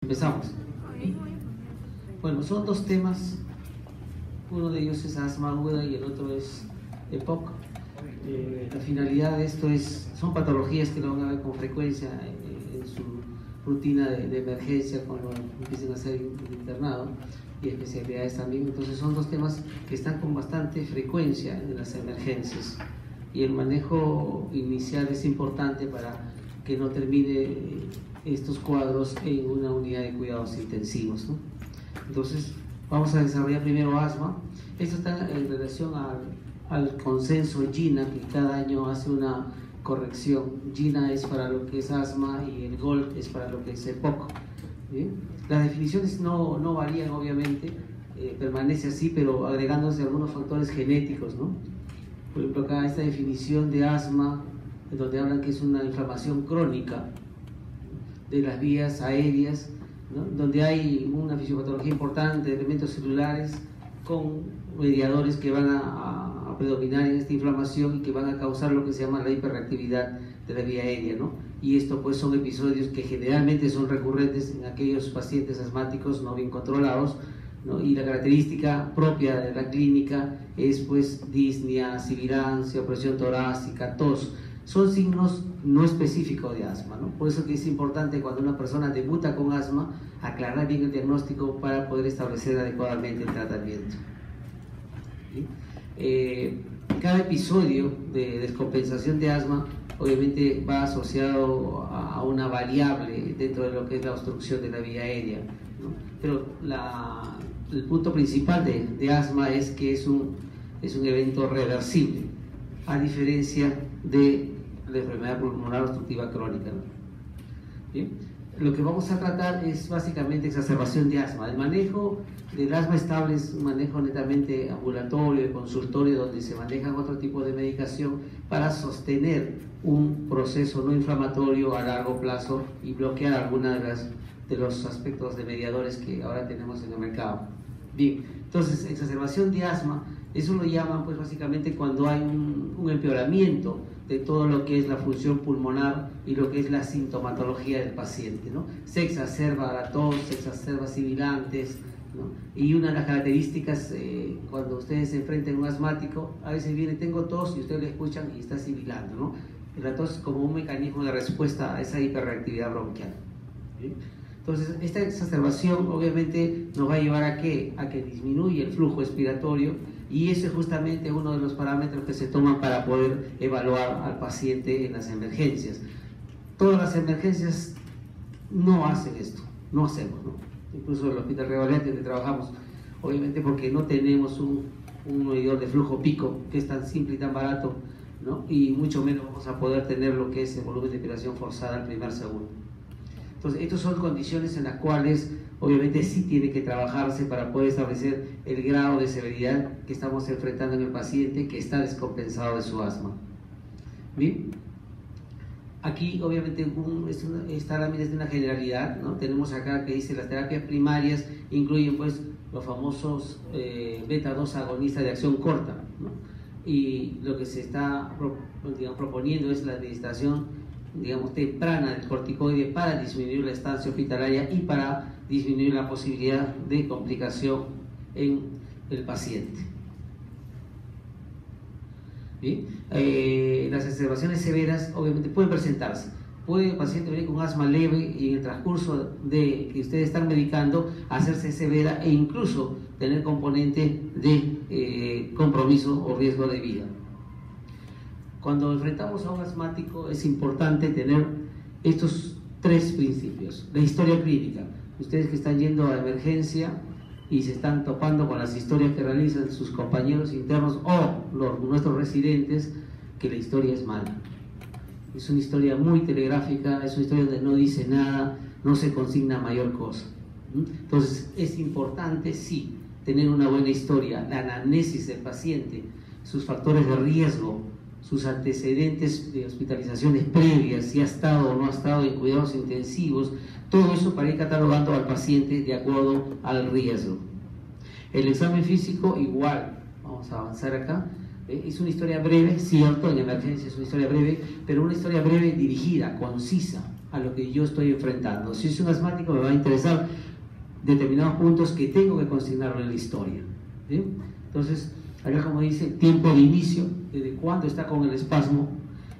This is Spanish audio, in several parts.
Empezamos. Bueno, son dos temas. Uno de ellos es asma aguda y el otro es EPOC. La finalidad de esto son patologías que lo van a ver con frecuencia en su rutina de emergencia cuando empiecen a ser internado, y especialidades también. Entonces son dos temas que están con bastante frecuencia en las emergencias, y el manejo inicial es importante para que no termine estos cuadros en una unidad de cuidados intensivos, ¿no? Entonces vamos a desarrollar primero asma. Esto está en relación al consenso GINA, que cada año hace una corrección. GINA es para lo que es asma y el GOLD es para lo que es EPOC. ¿Bien? Las definiciones no varían, obviamente, permanece así, pero agregándose algunos factores genéticos, ¿no? Por ejemplo, acá esta definición de asma, en donde hablan que es una inflamación crónica de las vías aéreas, ¿no? Donde hay una fisiopatología importante de elementos celulares con mediadores que van a predominar en esta inflamación y que van a causar lo que se llama la hiperreactividad de la vía aérea, ¿no? Y esto pues son episodios que generalmente son recurrentes en aquellos pacientes asmáticos no bien controlados, ¿no? Y la característica propia de la clínica es pues disnea, sibilancia, opresión torácica, tos. Son signos no específicos de asma, ¿no? Por eso que es importante, cuando una persona debuta con asma, aclarar bien el diagnóstico para poder establecer adecuadamente el tratamiento. ¿Sí? Cada episodio de descompensación de asma obviamente va asociado a una variable dentro de lo que es la obstrucción de la vía aérea, ¿no? Pero el punto principal de asma es que es un evento reversible, a diferencia de la enfermedad pulmonar obstructiva crónica, ¿no? ¿Bien? Lo que vamos a tratar es básicamente exacerbación de asma. El manejo del asma estable es un manejo netamente ambulatorio, de consultorio, donde se manejan otro tipo de medicación para sostener un proceso no inflamatorio a largo plazo y bloquear alguna de los aspectos de mediadores que ahora tenemos en el mercado. Bien, entonces exacerbación de asma, eso lo llaman pues básicamente cuando hay un empeoramiento de todo lo que es la función pulmonar y lo que es la sintomatología del paciente, ¿no? Se exacerba la tos, se exacerba sibilantes, ¿no? Y una de las características, cuando ustedes se enfrentan a un asmático, a veces viene, tengo tos, y ustedes le escuchan y está sibilando, ¿no? La tos es como un mecanismo de respuesta a esa hiperreactividad bronquial. ¿Sí? Entonces, esta exacerbación obviamente nos va a llevar a que disminuya el flujo expiratorio, y ese es justamente uno de los parámetros que se toman para poder evaluar al paciente en las emergencias. Todas las emergencias no hacen esto, no hacemos, ¿no? Incluso en el Hospital Revalente, donde trabajamos, obviamente porque no tenemos un medidor de flujo pico que es tan simple y tan barato, ¿no? Y mucho menos vamos a poder tener lo que es el volumen de expiración forzada al primer segundo. Entonces, estas son condiciones en las cuales obviamente sí tiene que trabajarse para poder establecer el grado de severidad que estamos enfrentando en el paciente que está descompensado de su asma. Bien, aquí obviamente esta lámina es de una generalidad, ¿no? Tenemos acá que dice las terapias primarias incluyen pues los famosos beta-2 agonistas de acción corta, ¿no? Y lo que se está proponiendo es la administración temprana del corticoide para disminuir la estancia hospitalaria y para disminuir la posibilidad de complicación en el paciente. ¿Bien? Las exacerbaciones severas obviamente pueden presentarse. Puede el paciente venir con asma leve y en el transcurso de que ustedes están medicando hacerse severa e incluso tener componente de compromiso o riesgo de vida. Cuando enfrentamos a un asmático es importante tener estos tres principios. La historia clínica. Ustedes que están yendo a emergencia y se están topando con las historias que realizan sus compañeros internos o nuestros residentes, que la historia es mala. Es una historia muy telegráfica, es una historia donde no dice nada, no se consigna mayor cosa. Entonces es importante, sí, tener una buena historia, la anamnesis del paciente, sus factores de riesgo, sus antecedentes de hospitalizaciones previas, si ha estado o no ha estado en cuidados intensivos, todo eso para ir catalogando al paciente de acuerdo al riesgo. El examen físico igual, vamos a avanzar acá, es una historia breve, cierto, en emergencia es una historia breve, pero una historia breve dirigida, concisa, a lo que yo estoy enfrentando. Si es un asmático, me va a interesar determinados puntos que tengo que consignarlo en la historia. ¿Bien? Entonces, acá como dice, tiempo de inicio, desde cuándo está con el espasmo,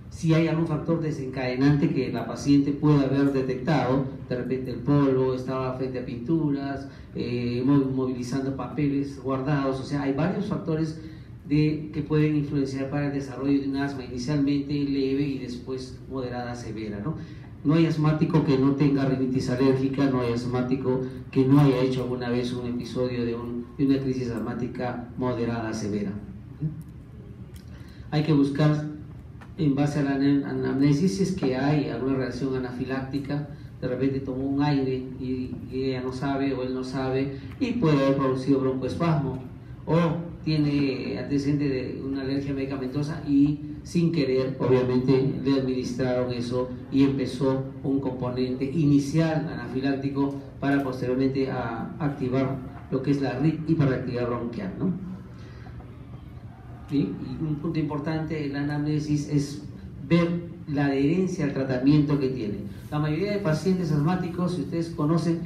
si hay algún factor desencadenante que la paciente pueda haber detectado, de repente el polvo, estaba frente a pinturas, movilizando papeles guardados, o sea, hay varios factores que pueden influenciar para el desarrollo de un asma inicialmente leve y después moderada severa, ¿no? No hay asmático que no tenga rinitis alérgica, no hay asmático que no haya hecho alguna vez un episodio de una crisis asmática moderada severa. Hay que buscar en base a la anamnesis si es que hay alguna reacción anafiláctica, de repente tomó un aire y ella no sabe o él no sabe y puede haber producido broncoespasmo, o tiene antecedente de una alergia medicamentosa y sin querer obviamente le administraron eso y empezó un componente inicial anafiláctico para posteriormente activar lo que es la hiperactividad bronquial, ¿no? ¿Sí? Y un punto importante en la anamnesis es ver la adherencia al tratamiento que tiene. La mayoría de pacientes asmáticos, si ustedes conocen,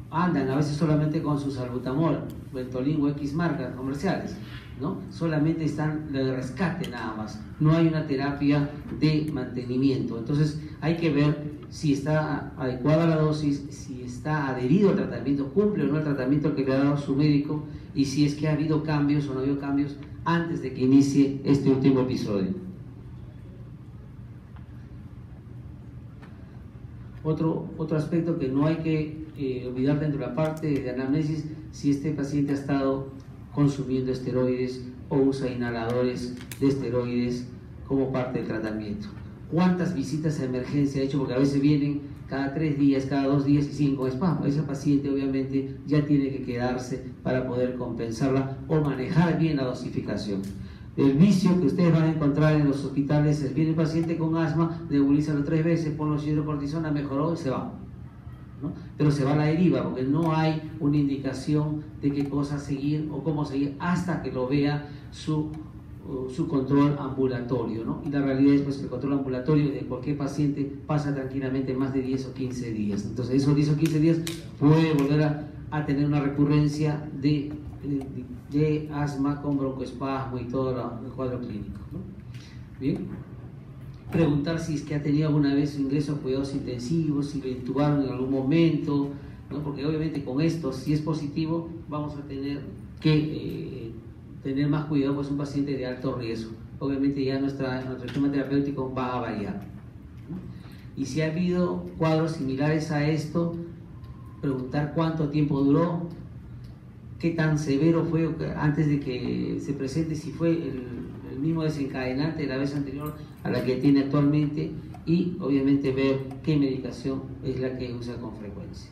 andan a veces solamente con su salbutamol, Ventolin o X marcas comerciales, ¿no? Solamente están de rescate nada más, no hay una terapia de mantenimiento. Entonces hay que ver si está adecuada la dosis, si está adherido al tratamiento, cumple o no el tratamiento que le ha dado su médico, y si es que ha habido cambios o no ha habido cambios antes de que inicie este último episodio. Otro aspecto que no hay que olvidar dentro de la parte de anamnesis, si este paciente ha estado consumiendo esteroides o usa inhaladores de esteroides como parte del tratamiento. ¿Cuántas visitas a emergencia ha hecho? Porque a veces vienen cada 3 días, cada 2 días y 5 espasmos. Ese paciente obviamente ya tiene que quedarse para poder compensarla o manejar bien la dosificación. El vicio que ustedes van a encontrar en los hospitales es: viene el paciente con asma, nebulízalo 3 veces, ponlo hidrocortisona, mejoró y se va, ¿no? Pero se va a la deriva porque no hay una indicación de qué cosa seguir o cómo seguir hasta que lo vea su control ambulatorio, ¿no? Y la realidad es pues, que el control ambulatorio de cualquier paciente pasa tranquilamente más de 10 o 15 días. Entonces esos 10 o 15 días puede volver a tener una recurrencia de asma con broncoespasmo y todo el cuadro clínico, ¿no? Bien, preguntar si es que ha tenido alguna vez un ingreso a cuidados intensivos, si lo intubaron en algún momento, ¿no? Porque obviamente con esto, si es positivo, vamos a tener que tener más cuidado, pues un paciente de alto riesgo. Obviamente ya nuestro esquema terapéutico va a variar, ¿no? Y si ha habido cuadros similares a esto, preguntar cuánto tiempo duró, qué tan severo fue antes de que se presente, si fue el mismo desencadenante de la vez anterior a la que tiene actualmente, y obviamente ver qué medicación es la que usa con frecuencia.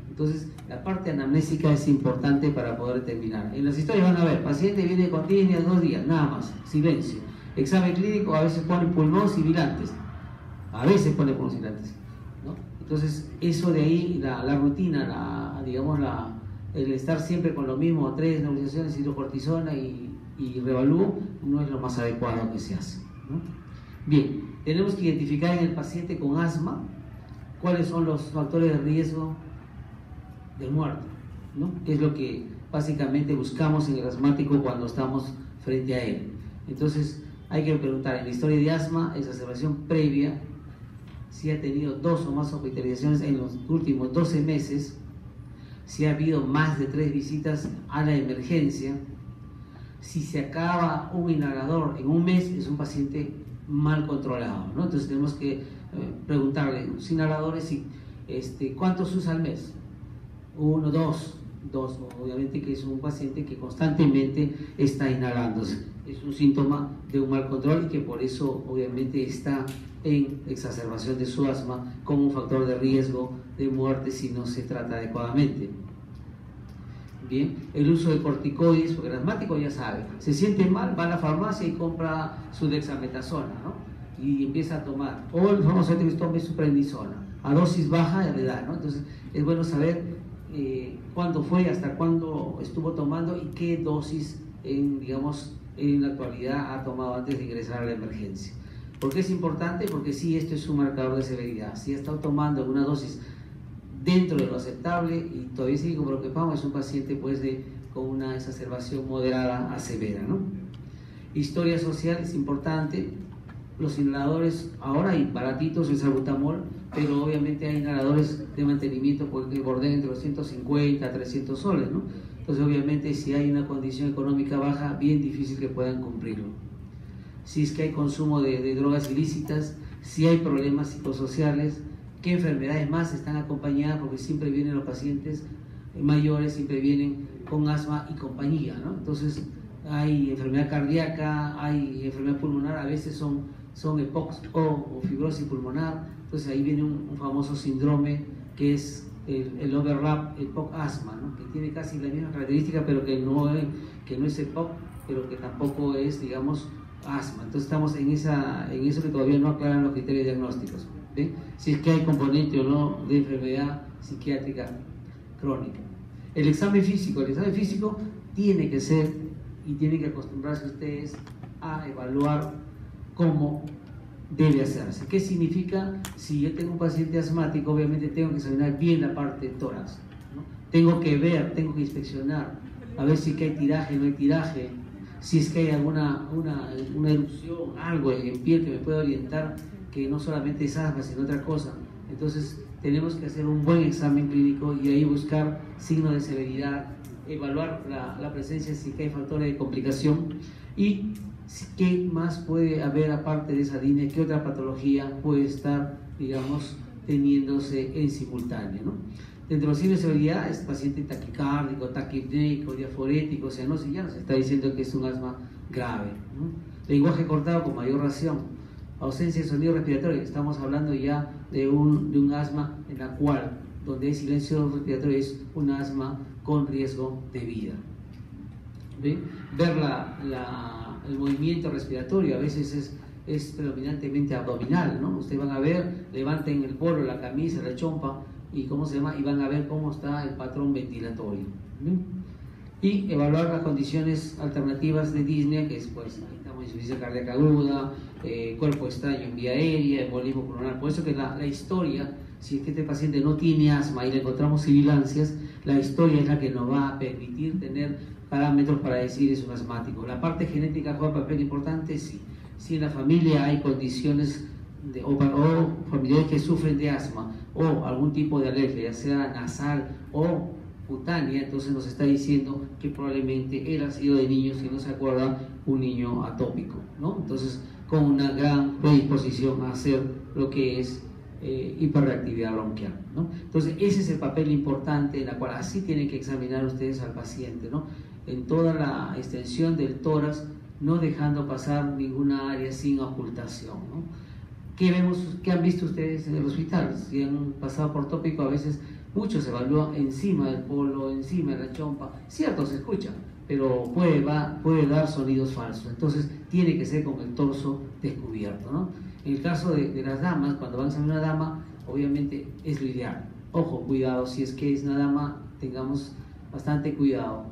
Entonces, la parte anamnésica es importante para poder terminar. En las historias van a ver, paciente viene con 10 días, 2 días, nada más, silencio. Examen clínico, a veces pone pulmón sibilantes, ¿no? Entonces, eso de ahí, la rutina, el estar siempre con lo mismo, 3 nebulizaciones, hidrocortisona y revalúo, no es lo más adecuado que se hace, ¿no? Bien, tenemos que identificar en el paciente con asma cuáles son los factores de riesgo de muerte, ¿no? Es lo que básicamente buscamos en el asmático cuando estamos frente a él. Entonces hay que preguntar en la historia de asma, exacerbación previa, si ha tenido 2 o más hospitalizaciones en los últimos 12 meses, si ha habido más de 3 visitas a la emergencia, si se acaba un inhalador en un mes, es un paciente mal controlado, ¿no? Entonces tenemos que preguntarle, los inhaladores, ¿cuántos usa al mes? 1, 2, obviamente que es un paciente que constantemente está inhalándose, es un síntoma de un mal control y que por eso obviamente está en exacerbación de su asma como un factor de riesgo de muerte si no se trata adecuadamente. Bien, el uso de corticoides, porque el asmático ya sabe, se siente mal, va a la farmacia y compra su dexametasona, ¿no? Y empieza a tomar, o el farmacéutico tome su prednisona, a dosis baja le da, ¿no? Entonces es bueno saber cuándo fue, hasta cuándo estuvo tomando y qué dosis en la actualidad ha tomado antes de ingresar a la emergencia. ¿Por qué es importante? Porque sí, esto es un marcador de severidad. Si ha estado tomando una dosis dentro de lo aceptable y todavía sigue con lo que es un paciente pues con una exacerbación moderada a severa, ¿no? Historia social es importante. Los inhaladores, ahora hay baratitos, el salbutamol, pero obviamente hay inhaladores de mantenimiento que borden entre los 150 a 300 soles, ¿no? Entonces obviamente si hay una condición económica baja, bien difícil que puedan cumplirlo. Si es que hay consumo de drogas ilícitas, si hay problemas psicosociales, qué enfermedades más están acompañadas, porque siempre vienen los pacientes mayores, siempre vienen con asma y compañía, ¿no? Entonces hay enfermedad cardíaca, hay enfermedad pulmonar, a veces son EPOC o fibrosis pulmonar. Entonces ahí viene un famoso síndrome que es el overlap EPOC-asma, ¿no? Que tiene casi la misma característica, pero que no es EPOC, pero que tampoco es, digamos, asma. Entonces estamos en eso que todavía no aclaran los criterios diagnósticos, ¿sí? Si es que hay componente o no de enfermedad psiquiátrica crónica. El examen físico tiene que ser, y tienen que acostumbrarse ustedes a evaluar cómo debe hacerse. ¿Qué significa? Si yo tengo un paciente asmático, obviamente tengo que examinar bien la parte tórax, ¿no? Tengo que ver, tengo que inspeccionar, a ver si hay tiraje, no hay tiraje, si es que hay alguna una erupción, algo en piel que me pueda orientar que no solamente es asma, sino otra cosa. Entonces tenemos que hacer un buen examen clínico y ahí buscar signos de severidad, evaluar la presencia, si hay factores de complicación y qué más puede haber aparte de esa línea, qué otra patología puede estar, digamos, teniéndose en simultáneo, ¿no? Dentro de los signos de severidad es paciente taquicárdico, taquipneico, diaforético, o sea, ya nos está diciendo que es un asma grave, ¿no? Lenguaje cortado con mayor ración, ausencia de sonido respiratorio, estamos hablando ya de un asma en la cual, donde hay silencio respiratorio, es un asma con riesgo de vida. ¿Ve? Ver el movimiento respiratorio, a veces es predominantemente abdominal, ¿no? Ustedes van a ver, levanten el polo, la camisa, la chompa, y van a ver cómo está el patrón ventilatorio, ¿sí? Y evaluar las condiciones alternativas de disnea, que es pues insuficiencia cardíaca aguda, cuerpo extraño en vía aérea, embolismo pulmonar. Por eso que la historia, si es que este paciente no tiene asma y le encontramos sibilancias, la historia es la que nos va a permitir tener parámetros para decir es un asmático. La parte genética juega un papel importante, sí. Si en la familia hay condiciones o familiares que sufren de asma o algún tipo de alergia, ya sea nasal o cutánea, entonces nos está diciendo que probablemente él ha sido de niño, si no se acuerda, un niño atópico, ¿no? Entonces, con una gran predisposición a hacer lo que es hiperreactividad bronquial, ¿no? Entonces, ese es el papel importante en la cual así tienen que examinar ustedes al paciente, ¿no? En toda la extensión del tórax, no dejando pasar ninguna área sin ocultación, ¿no? ¿Qué han visto ustedes en el hospital? Si han pasado por tópico, a veces mucho se evalúa encima del polo, encima de la chompa. Cierto, se escucha, pero puede dar sonidos falsos. Entonces, tiene que ser con el torso descubierto, ¿no? En el caso de las damas, cuando van a examinar una dama, obviamente es lo ideal. Ojo, cuidado, si es que es una dama, tengamos bastante cuidado.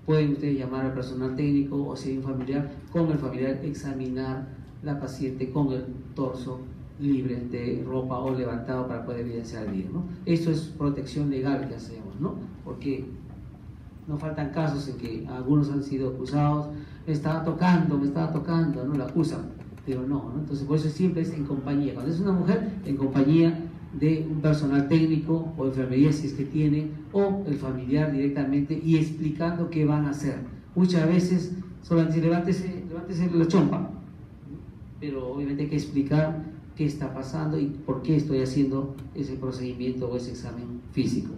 Pueden ustedes llamar al personal técnico o si hay un familiar, con el familiar examinar la paciente con el torso libre de ropa o levantado para poder evidenciar bien, ¿no? Esto es protección legal que hacemos, ¿no? Porque no faltan casos en que algunos han sido acusados, me estaba tocando, ¿no? La acusan, pero no, ¿no? Entonces por eso siempre es en compañía. Cuando es una mujer, en compañía de un personal técnico o enfermería si es que tiene, o el familiar directamente y explicando qué van a hacer. Muchas veces solamente levántese la chompa, pero obviamente hay que explicar qué está pasando y por qué estoy haciendo ese procedimiento o ese examen físico.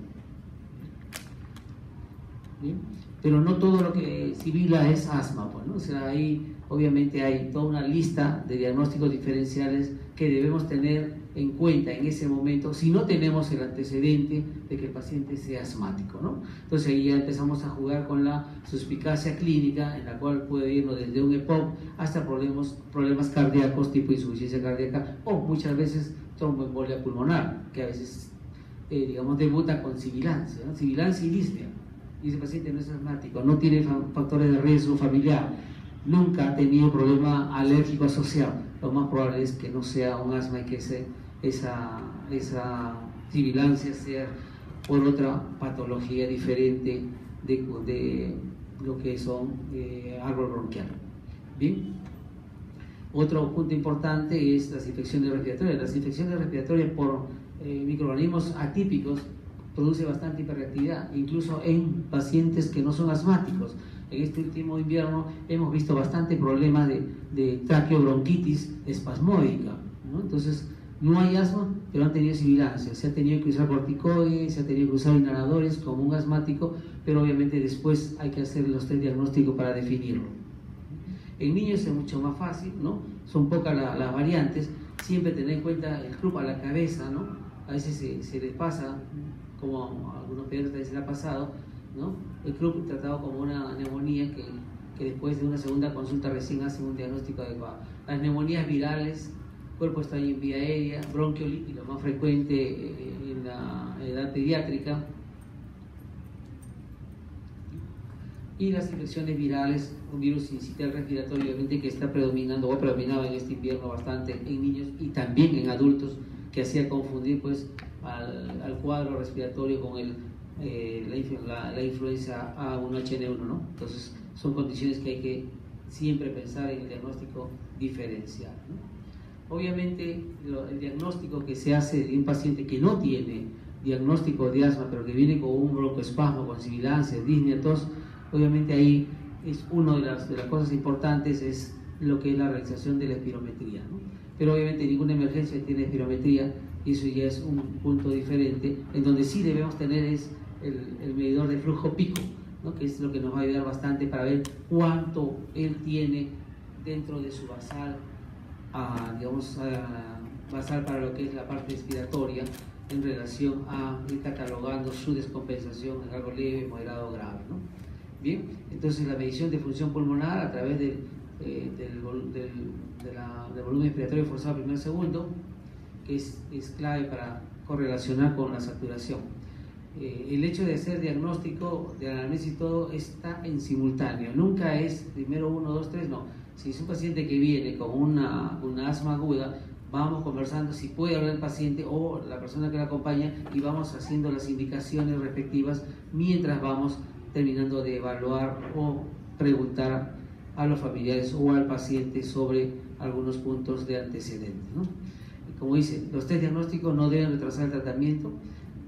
¿Bien? Pero no todo lo que sibila es asma, pues, ¿no? O sea, ahí obviamente hay toda una lista de diagnósticos diferenciales que debemos tener en cuenta en ese momento si no tenemos el antecedente de que el paciente sea asmático, ¿no? Entonces ahí ya empezamos a jugar con la suspicacia clínica, en la cual puede irnos desde un EPOC hasta problemas cardíacos tipo insuficiencia cardíaca o muchas veces tromboembolia pulmonar, que a veces debuta con sibilancia, ¿no? Sibilancia y disnea. Y ese paciente no es asmático, no tiene factores de riesgo familiar, nunca ha tenido problema alérgico asociado, lo más probable es que no sea un asma y que esa sibilancia sea por otra patología diferente de lo que son árbol bronquial. Bien. Otro punto importante es las infecciones respiratorias. Las infecciones respiratorias por microorganismos atípicos produce bastante hiperreactividad, incluso en pacientes que no son asmáticos. En este último invierno hemos visto bastante problemas de traqueobronquitis espasmódica, ¿no? Entonces, no hay asma, pero han tenido sibilancia. Se ha tenido que usar corticoides, se ha tenido que usar inhaladores como un asmático, pero obviamente después hay que hacer los test diagnósticos para definirlo. En niños es mucho más fácil, ¿no? Son pocas las variantes. Siempre tener en cuenta el club a la cabeza, ¿no? A veces se les pasa, como a algunos pediatras les ha pasado, ¿no? El club tratado como una neumonía que después de una segunda consulta recién hacen un diagnóstico adecuado. Las neumonías virales, cuerpo extraño en vía aérea, bronquiolitis, lo más frecuente en la edad pediátrica, y las infecciones virales, un virus sincitial respiratorio, obviamente, que está predominando o predominaba en este invierno bastante en niños y también en adultos, que hacía confundir pues al cuadro respiratorio con la influenza A1N1, ¿no? Entonces son condiciones que hay que siempre pensar en el diagnóstico diferencial, ¿no? Obviamente el diagnóstico que se hace de un paciente que no tiene diagnóstico de asma, pero que viene con un broncoespasmo, con sibilancia, disnea, tos, obviamente ahí es una de las cosas importantes, es lo que es la realización de la espirometría, ¿no? Pero obviamente ninguna emergencia tiene espirometría, y eso ya es un punto diferente. En donde sí debemos tener es el medidor de flujo pico, ¿no? Que es lo que nos va a ayudar bastante para ver cuánto él tiene dentro de su basal, basal para lo que es la parte respiratoria, en relación a ir catalogando su descompensación en algo leve, moderado o grave, ¿no? Bien, entonces la medición de función pulmonar a través del volumen respiratorio forzado primer segundo, que es clave para correlacionar con la saturación. El hecho de hacer diagnóstico de anamnesis y todo está en simultáneo, nunca es primero 1, 2, 3, no. Si es un paciente que viene con una asma aguda, vamos conversando si puede hablar el paciente o la persona que la acompaña, y vamos haciendo las indicaciones respectivas mientras vamos terminando de evaluar o preguntar a los familiares o al paciente sobre algunos puntos de antecedentes, ¿no? Como dice, los test diagnósticos no deben retrasar el tratamiento.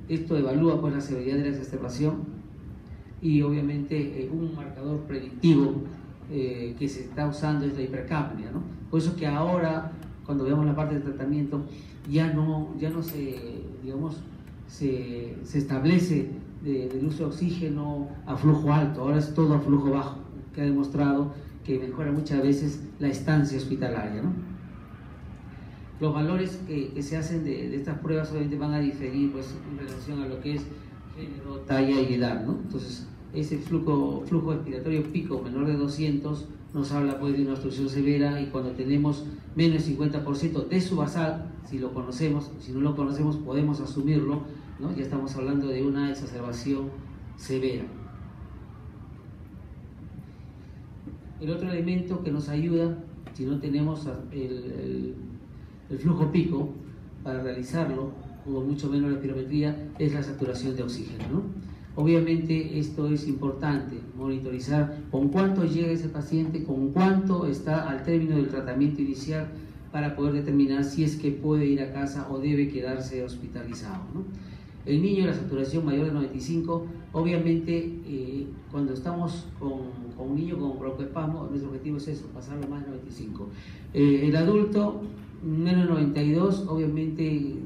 Esto evalúa pues la severidad de la exacerbación, y obviamente un marcador predictivo que se está usando es la hipercapnia, ¿no? Por eso que ahora, cuando veamos la parte del tratamiento, ya no se, digamos, se establece del uso de oxígeno a flujo alto, ahora es todo a flujo bajo, que ha demostrado que mejora muchas veces la estancia hospitalaria, ¿no? Los valores que se hacen de estas pruebas obviamente van a diferir pues, en relación a lo que es género, talla y edad, ¿no? Entonces, ese flujo respiratorio pico menor de 200 nos habla pues de una obstrucción severa, y cuando tenemos menos del 50% de su basal, si lo conocemos, si no lo conocemos podemos asumirlo, ¿no? Ya estamos hablando de una exacerbación severa. El otro elemento que nos ayuda, si no tenemos el flujo pico para realizarlo, o mucho menos la espirometría, es la saturación de oxígeno, ¿no? Obviamente esto es importante, monitorizar con cuánto llega ese paciente, con cuánto está al término del tratamiento inicial, para poder determinar si es que puede ir a casa o debe quedarse hospitalizado, ¿no? El niño, la saturación mayor de 95, obviamente cuando estamos con un niño con broncoespasmo, nuestro objetivo es eso, pasarlo más de 95. El adulto, menos de 92, obviamente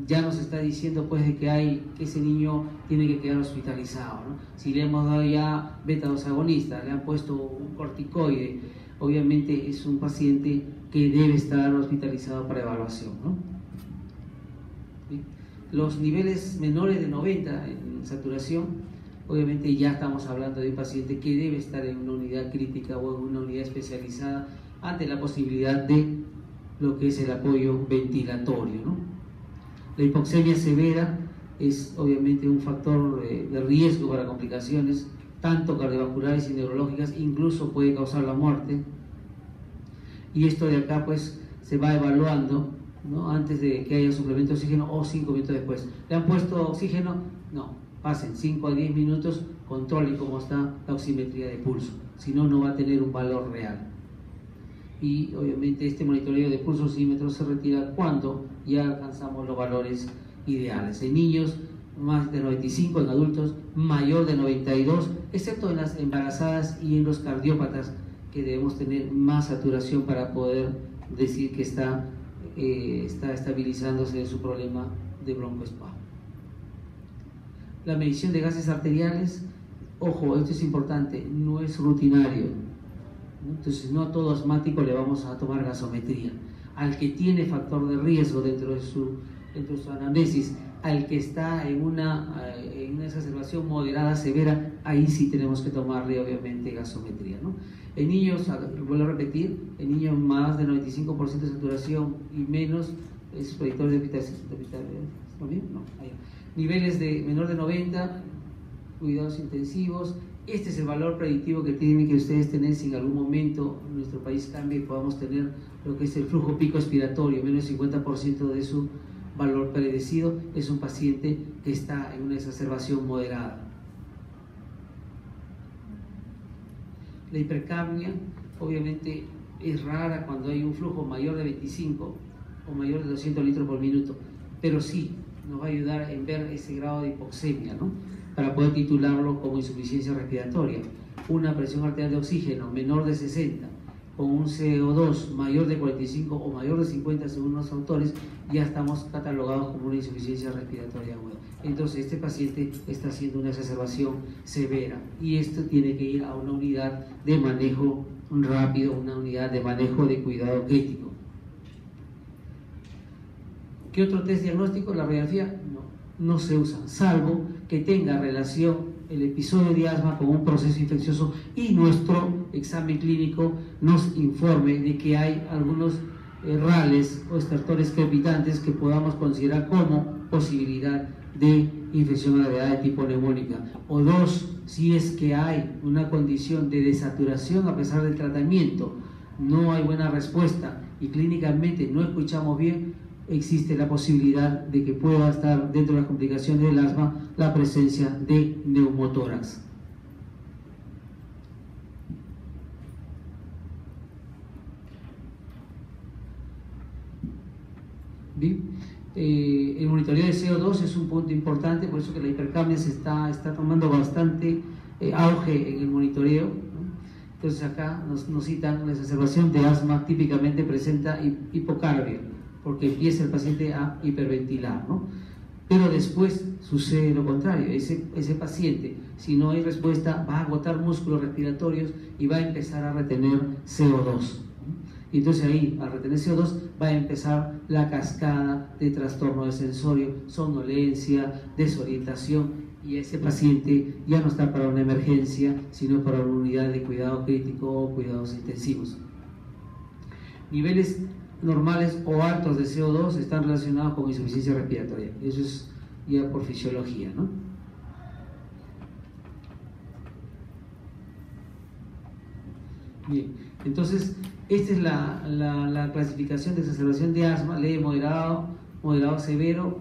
ya nos está diciendo pues de que ese niño tiene que quedar hospitalizado, ¿no? Si le hemos dado ya beta-2 agonistas, le han puesto un corticoide, obviamente es un paciente que debe estar hospitalizado para evaluación, ¿no? ¿Sí? Los niveles menores de 90 en saturación, obviamente ya estamos hablando de un paciente que debe estar en una unidad crítica o en una unidad especializada ante la posibilidad de lo que es el apoyo ventilatorio, ¿no? La hipoxemia severa es obviamente un factor de riesgo para complicaciones tanto cardiovasculares y neurológicas, incluso puede causar la muerte. Y esto de acá pues se va evaluando, ¿no? Antes de que haya suplemento de oxígeno o 5 minutos después. ¿Le han puesto oxígeno? No, pasen 5 a 10 minutos, controlen cómo está la oximetría de pulso, si no, no va a tener un valor real. Y obviamente este monitoreo de pulso oxímetro se retira cuando ya alcanzamos los valores ideales. En niños más de 95, en adultos mayor de 92, excepto en las embarazadas y en los cardiópatas, que debemos tener más saturación para poder decir que está estabilizándose de su problema de broncoespasmo. La medición de gases arteriales, ojo, esto es importante, no es rutinario. Entonces no a todo asmático le vamos a tomar gasometría. Al que tiene factor de riesgo dentro de su anamnesis, al que está en una exacerbación moderada, severa, ahí sí tenemos que tomarle obviamente gasometría, ¿no? En niños, vuelvo a repetir, en niños más de 95% de saturación y menos, es predictor de ¿está bien? No, ahí. Niveles de menor de 90, cuidados intensivos. Este es el valor predictivo que tienen que ustedes tener si en algún momento nuestro país cambie y podamos tener lo que es el flujo pico expiratorio, menos del 50% de su valor predecido. Es un paciente que está en una exacerbación moderada. La hipercapnia obviamente es rara cuando hay un flujo mayor de 25 o mayor de 200 litros por minuto, pero sí nos va a ayudar en ver ese grado de hipoxemia, ¿no? Para poder titularlo como insuficiencia respiratoria. Una presión arterial de oxígeno menor de 60, con un CO2 mayor de 45 o mayor de 50 según los autores, ya estamos catalogados como una insuficiencia respiratoria aguda. Entonces este paciente está haciendo una exacerbación severa y esto tiene que ir a una unidad de manejo rápido, una unidad de manejo de cuidado crítico. ¿Qué otro test diagnóstico? La radiografía no se usa, salvo que tenga relación el episodio de asma con un proceso infeccioso y nuestro examen clínico nos informe de que hay algunos rales o estertores crepitantes que podamos considerar como posibilidad de infección agregada de tipo neumónica. O dos, si es que hay una condición de desaturación a pesar del tratamiento, no hay buena respuesta y clínicamente no escuchamos bien, existe la posibilidad de que pueda estar dentro de las complicaciones del asma la presencia de neumotórax. Bien. El monitoreo de CO2 es un punto importante, por eso que la hipercapnia se está tomando bastante auge en el monitoreo, ¿no? Entonces acá nos citan la exacerbación de asma típicamente presenta hipocarbia, porque empieza el paciente a hiperventilar, ¿no? Pero después sucede lo contrario, ese paciente, si no hay respuesta, va a agotar músculos respiratorios y va a empezar a retener CO2. Y entonces ahí, al retener CO2, va a empezar la cascada de trastorno de sensorio, somnolencia, desorientación, y ese paciente ya no está para una emergencia, sino para una unidad de cuidado crítico o cuidados intensivos. Niveles normales o altos de CO2 están relacionados con insuficiencia respiratoria. Eso es ya por fisiología, ¿no? Bien, entonces esta es la clasificación de exacerbación de asma: leve, moderado, moderado severo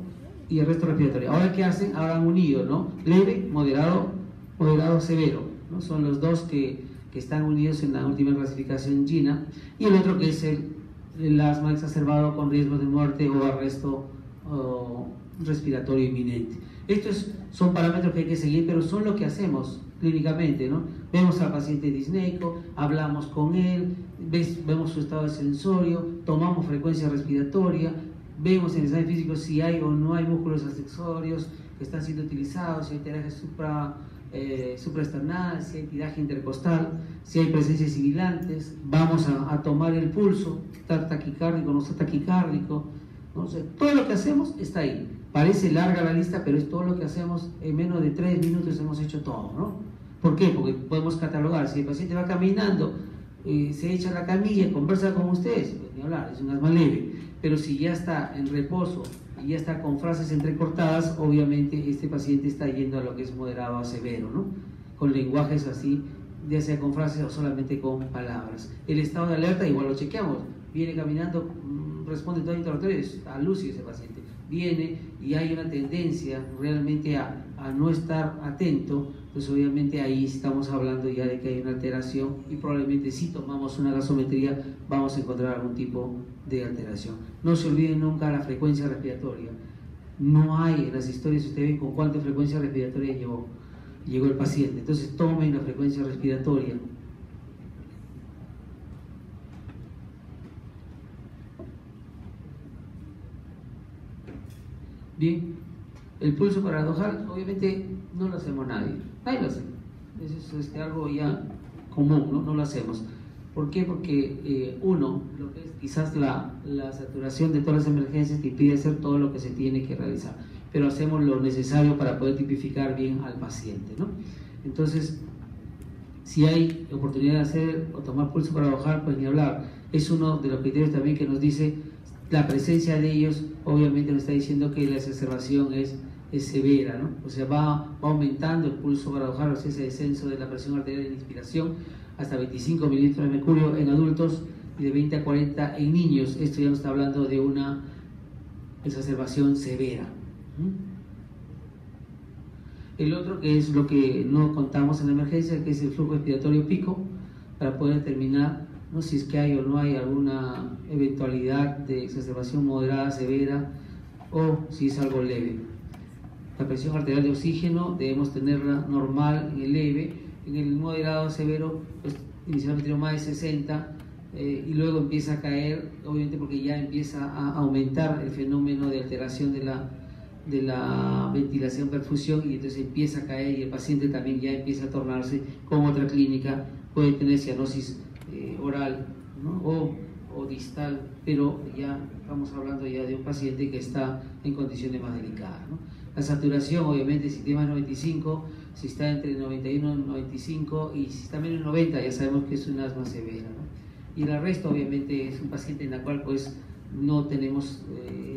y el resto respiratorio. Ahora, ¿qué hacen? Ahora han unido, ¿no? Leve, moderado, moderado severo, ¿no? Son los dos que están unidos en la última clasificación GINA, y el otro que es el asma exacerbado con riesgo de muerte o arresto respiratorio inminente. Estos son parámetros que hay que seguir, pero son lo que hacemos clínicamente, ¿no? Vemos al paciente disneico, hablamos con él, vemos su estado de sensorio, tomamos frecuencia respiratoria, vemos en el examen físico si hay o no hay músculos accesorios que están siendo utilizados, si hay tiraje supraesternal, si hay tiraje intercostal, si hay presencias sibilantes. Vamos a tomar el pulso, está taquicárdico, no está taquicárdico, ¿no? O sea, todo lo que hacemos está ahí. Parece larga la lista, pero es todo lo que hacemos. En menos de 3 minutos hemos hecho todo, ¿no? ¿Por qué? Porque podemos catalogar. Si el paciente va caminando, se echa a la camilla, conversa con ustedes, pues ni hablar, es un asma leve. Pero si ya está en reposo y ya está con frases entrecortadas, obviamente este paciente está yendo a lo que es moderado a severo, ¿no? Con lenguajes así, ya sea con frases o solamente con palabras. El estado de alerta igual lo chequeamos. viene caminando, responde todo el interrogatorio, está lúcido ese paciente, viene y hay una tendencia realmente a no estar atento, pues obviamente ahí estamos hablando ya de que hay una alteración y probablemente si tomamos una gasometría vamos a encontrar algún tipo de alteración. No se olviden nunca la frecuencia respiratoria. No hay en las historias, ustedes ven con cuánta frecuencia respiratoria llegó el paciente. Entonces tomen la frecuencia respiratoria. Bien, el pulso paradojal obviamente no lo hacemos nadie lo hace. Eso es algo ya común, no lo hacemos. ¿Por qué? Porque uno, lo que es quizás la saturación de todas las emergencias te impide hacer todo lo que se tiene que realizar, pero hacemos lo necesario para poder tipificar bien al paciente, ¿no? Entonces, si hay oportunidad de hacer o tomar pulso paradojal, pues ni hablar. Es uno de los criterios también que nos dice la presencia de ellos, obviamente nos está diciendo que la exacerbación es severa, ¿no? O sea, va aumentando el pulso paradojal, o sea, ese descenso de la presión arterial de inspiración hasta 25 mililitros de mercurio en adultos y de 20 a 40 en niños. Esto ya nos está hablando de una exacerbación severa. El otro, que es lo que no contamos en la emergencia, que es el flujo expiratorio pico, para poder determinar, ¿no?, si es que hay o no hay alguna eventualidad de exacerbación moderada, severa, o si es algo leve. La presión arterial de oxígeno debemos tenerla normal en el leve, en el moderado severo, pues inicialmente no más de 60, y luego empieza a caer, obviamente porque ya empieza a aumentar el fenómeno de alteración de la ventilación perfusión, y entonces empieza a caer y el paciente también ya empieza a tornarse con otra clínica, puede tener cianosis oral, ¿no?, o distal, pero ya estamos hablando ya de un paciente que está en condiciones más delicadas, ¿no? La saturación, obviamente, si tiene más de 95, si está entre 91 y 95, y si está menos de 90, ya sabemos que es un asma severa, ¿no? Y el resto, obviamente, es un paciente en la cual pues no tenemos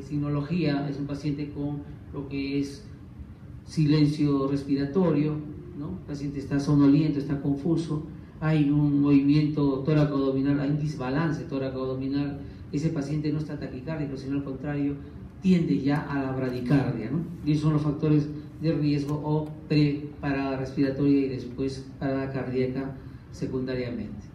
sinología, es un paciente con lo que es silencio respiratorio, ¿no? El paciente está somnoliento, está confuso, hay un movimiento tóraco-abdominal, hay un desbalance tóraco-abdominal, ese paciente no está taquicárdico, sino al contrario, tiende ya a la bradicardia, ¿no? Y esos son los factores de riesgo, o pre-parada respiratoria y después parada cardíaca secundariamente.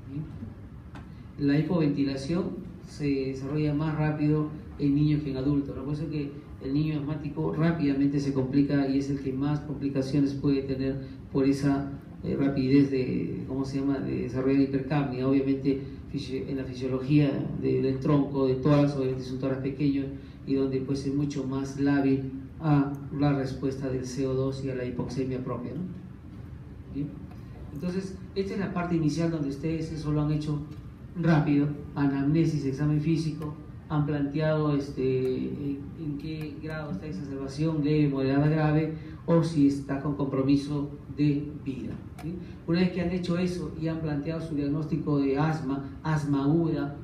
¿Sí? La hipoventilación se desarrolla más rápido en niños que en adultos, ¿no? Por eso que el niño asmático rápidamente se complica y es el que más complicaciones puede tener por esa rapidez de, ¿cómo se llama?, de desarrollo de hipercapnia. Obviamente en la fisiología del tronco, de tórax, obviamente es un tórax pequeño y donde puede ser mucho más lábil a la respuesta del CO2 y a la hipoxemia propia, ¿no? ¿Bien? Entonces, esta es la parte inicial donde ustedes eso lo han hecho rápido: anamnesis, examen físico, han planteado en qué grado está esa exacerbación, leve, moderada, grave, o si está con compromiso de vida, ¿sí? Una vez que han hecho eso y han planteado su diagnóstico de asma aguda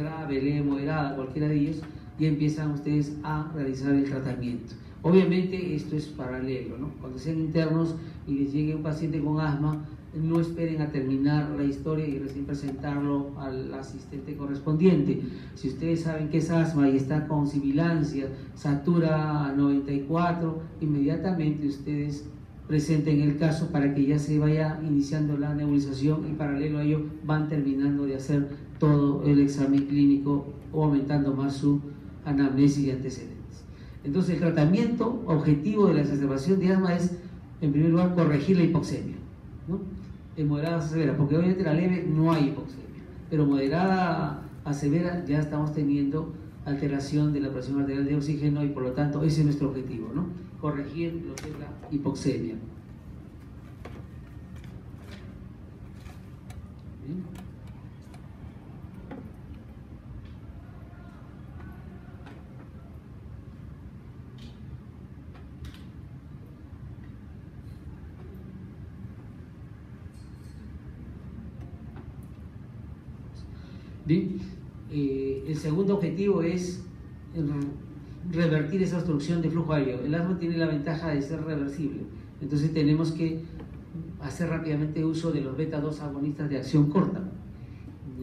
grave, leve, moderada, cualquiera de ellos, y empiezan ustedes a realizar el tratamiento. Obviamente esto es paralelo, ¿no? Cuando sean internos y les llegue un paciente con asma, no esperen a terminar la historia y recién presentarlo al asistente correspondiente. Si ustedes saben que es asma y está con sibilancia, satura a 94, inmediatamente ustedes presenten el caso para que ya se vaya iniciando la nebulización, y paralelo a ello van terminando de hacer todo el examen clínico o aumentando más su anamnesis y antecedentes. Entonces, el tratamiento objetivo de la exacerbación de asma es, en primer lugar, corregir la hipoxemia, ¿no?, en moderada a severa, porque obviamente la leve no hay hipoxemia, pero moderada a severa ya estamos teniendo alteración de la presión arterial de oxígeno, y por lo tanto ese es nuestro objetivo, ¿no?, corregir lo que es la hipoxemia. ¿Bien? Bien, el segundo objetivo es revertir esa obstrucción de flujo aéreo. El asma tiene la ventaja de ser reversible, entonces tenemos que hacer rápidamente uso de los beta-2 agonistas de acción corta.